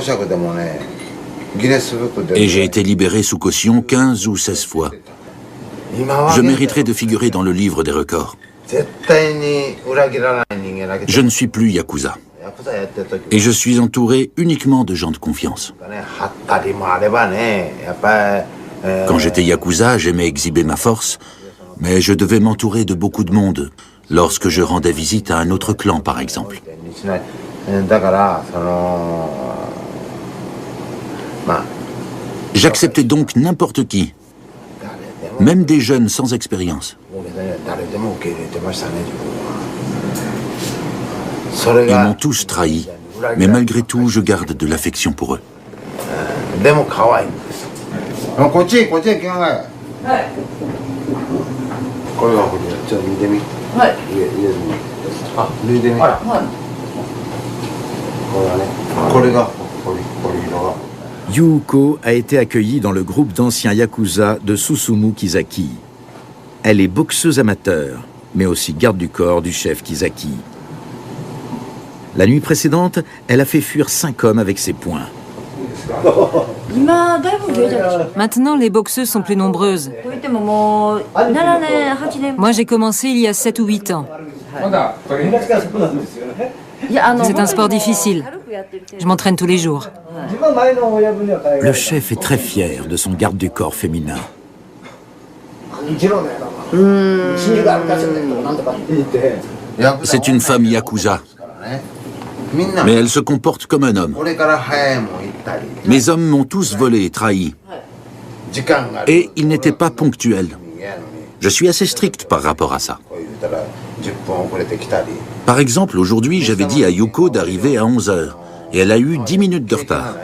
Et j'ai été libéré sous caution 15 ou 16 fois. Je mériterais de figurer dans le livre des records. Je ne suis plus Yakuza. Et je suis entouré uniquement de gens de confiance. Quand j'étais Yakuza, j'aimais exhiber ma force, mais je devais m'entourer de beaucoup de monde lorsque je rendais visite à un autre clan, par exemple. J'acceptais donc n'importe qui, même des jeunes sans expérience. Ils m'ont tous trahi, mais malgré tout, je garde de l'affection pour eux. Yuuko a été accueillie dans le groupe d'anciens Yakuza de Susumu Kizaki. Elle est boxeuse amateur, mais aussi garde du corps du chef Kizaki. La nuit précédente, elle a fait fuir 5 hommes avec ses poings. Maintenant, les boxeuses sont plus nombreuses. Moi, j'ai commencé il y a 7 ou 8 ans. C'est un sport difficile. Je m'entraîne tous les jours. Le chef est très fier de son garde du corps féminin. C'est une femme Yakuza. Mais elle se comporte comme un homme. Mes hommes m'ont tous volé et trahi. Et ils n'étaient pas ponctuels. Je suis assez strict par rapport à ça. Par exemple, aujourd'hui, j'avais dit à Yuko d'arriver à 11h. Et elle a eu 10 minutes de retard.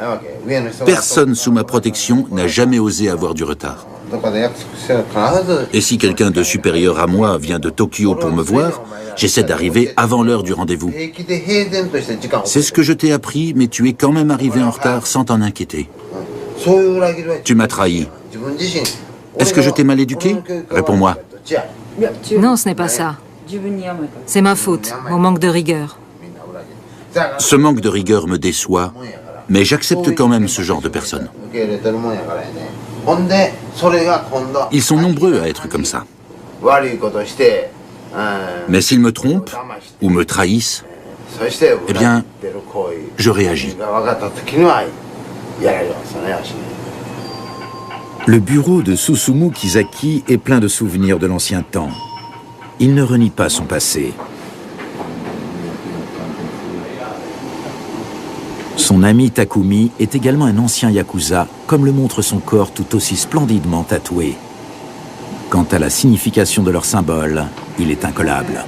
Personne sous ma protection n'a jamais osé avoir du retard. Et si quelqu'un de supérieur à moi vient de Tokyo pour me voir, j'essaie d'arriver avant l'heure du rendez-vous. C'est ce que je t'ai appris, mais tu es quand même arrivé en retard sans t'en inquiéter. Tu m'as trahi. Est-ce que je t'ai mal éduqué? Réponds-moi. Non, ce n'est pas ça. C'est ma faute, mon manque de rigueur. Ce manque de rigueur me déçoit, mais j'accepte quand même ce genre de personnes. Ils sont nombreux à être comme ça. Mais s'ils me trompent ou me trahissent, eh bien, je réagis. Le bureau de Susumu Kizaki est plein de souvenirs de l'ancien temps. Il ne renie pas son passé. Son ami Takumi est également un ancien Yakuza, comme le montre son corps tout aussi splendidement tatoué. Quant à la signification de leur symbole, il est incollable.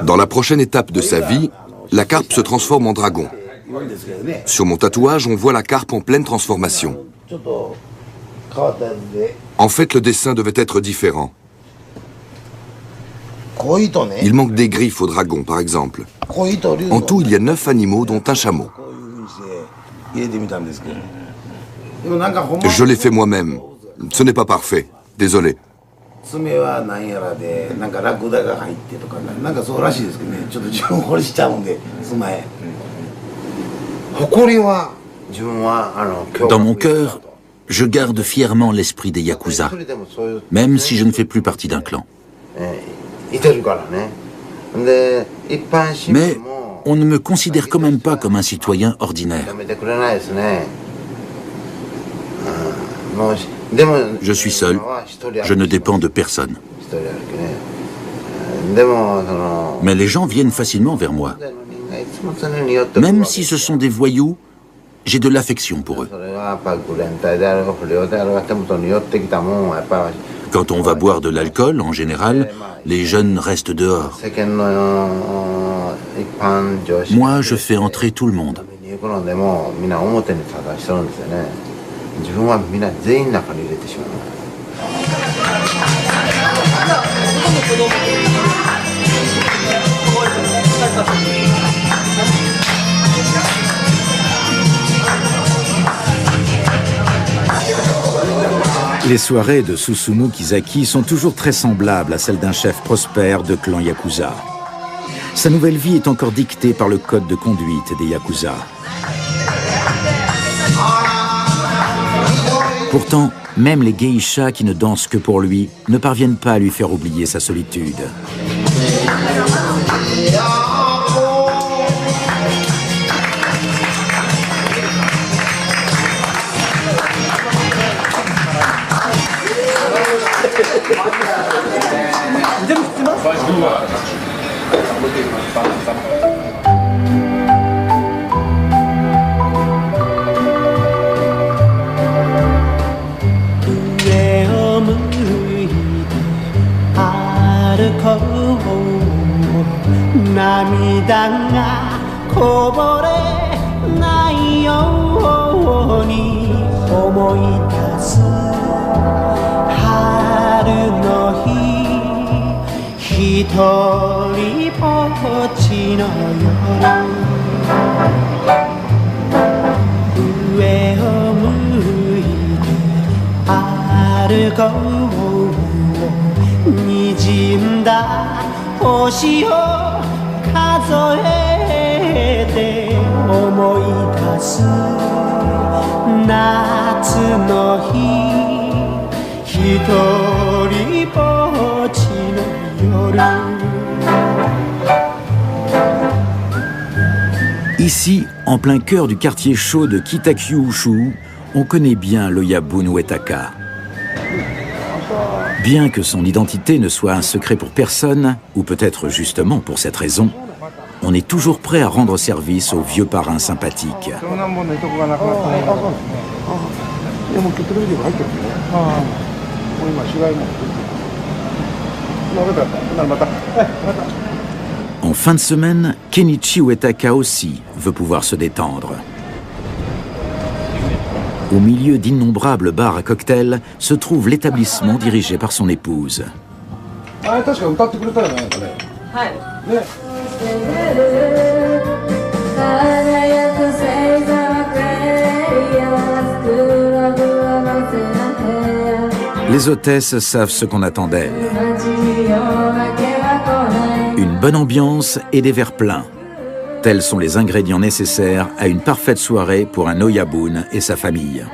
Dans la prochaine étape de sa vie, la carpe se transforme en dragon. Sur mon tatouage, on voit la carpe en pleine transformation. En fait, le dessin devait être différent. Il manque des griffes au dragon, par exemple. En tout, il y a 9 animaux, dont un chameau. Je l'ai fait moi-même. Ce n'est pas parfait. Désolé. Dans mon cœur, je garde fièrement l'esprit des Yakuza, même si je ne fais plus partie d'un clan. Mais on ne me considère quand même pas comme un citoyen ordinaire. Je suis seul, je ne dépends de personne. Mais les gens viennent facilement vers moi. Même si ce sont des voyous, j'ai de l'affection pour eux. Quand on va boire de l'alcool, en général, les jeunes restent dehors. Moi, je fais entrer tout le monde. Les soirées de Susumu Kizaki sont toujours très semblables à celles d'un chef prospère de clan Yakuza. Sa nouvelle vie est encore dictée par le code de conduite des Yakuza. Pourtant, même les geishas qui ne dansent que pour lui ne parviennent pas à lui faire oublier sa solitude. Ici, en plein cœur du quartier chaud de Kitakyushu, on connaît bien l'Oyabun Uetaka. Bien que son identité ne soit un secret pour personne, ou peut-être justement pour cette raison, on est toujours prêt à rendre service aux vieux parrains sympathiques. En fin de semaine, Kenichi Uetaka aussi veut pouvoir se détendre. Au milieu d'innombrables bars à cocktails se trouve l'établissement dirigé par son épouse. Les hôtesses savent ce qu'on attend d'elles. Une bonne ambiance et des verres pleins. Tels sont les ingrédients nécessaires à une parfaite soirée pour un Oyabun et sa famille.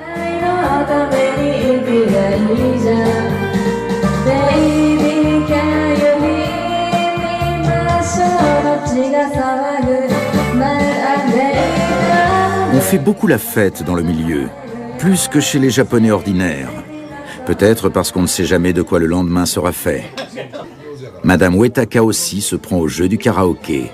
On fait beaucoup la fête dans le milieu, plus que chez les Japonais ordinaires. Peut-être parce qu'on ne sait jamais de quoi le lendemain sera fait. Madame Uetaka aussi se prend au jeu du karaoké.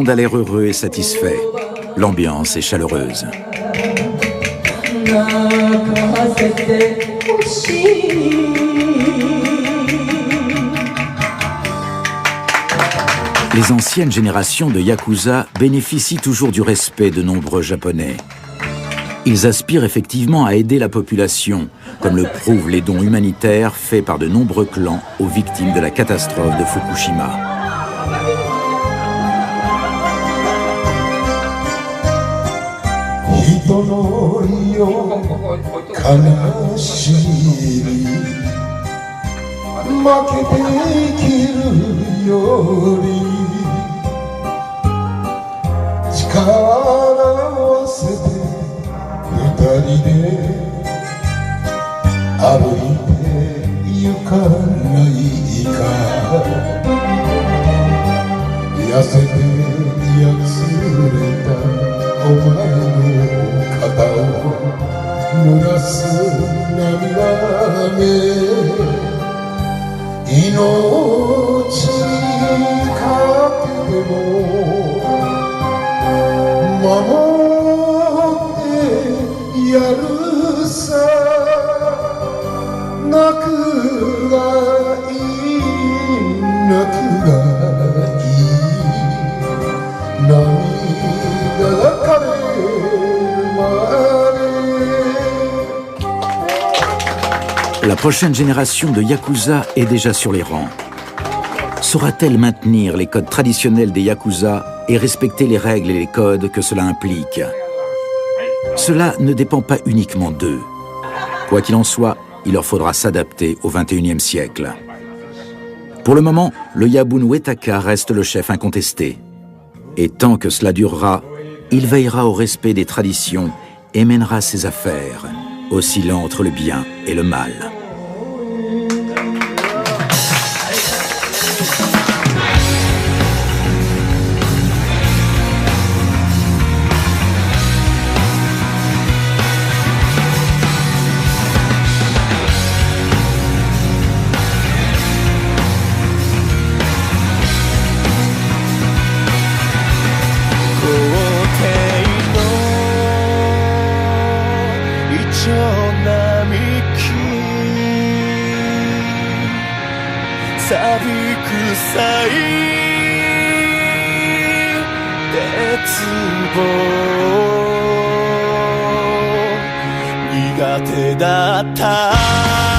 monde a l'air heureux et satisfait. L'ambiance est chaleureuse. Les anciennes générations de Yakuza bénéficient toujours du respect de nombreux Japonais. Ils aspirent effectivement à aider la population, comme le prouvent les dons humanitaires faits par de nombreux clans aux victimes de la catastrophe de Fukushima. La prochaine génération de Yakuza est déjà sur les rangs. Saura-t-elle maintenir les codes traditionnels des Yakuza et respecter les règles et les codes que cela implique? Cela ne dépend pas uniquement d'eux. Quoi qu'il en soit, il leur faudra s'adapter au XXIe siècle. Pour le moment, le Yabun Uetaka reste le chef incontesté. Et tant que cela durera, il veillera au respect des traditions et mènera ses affaires, oscillant entre le bien et le mal.苦手だった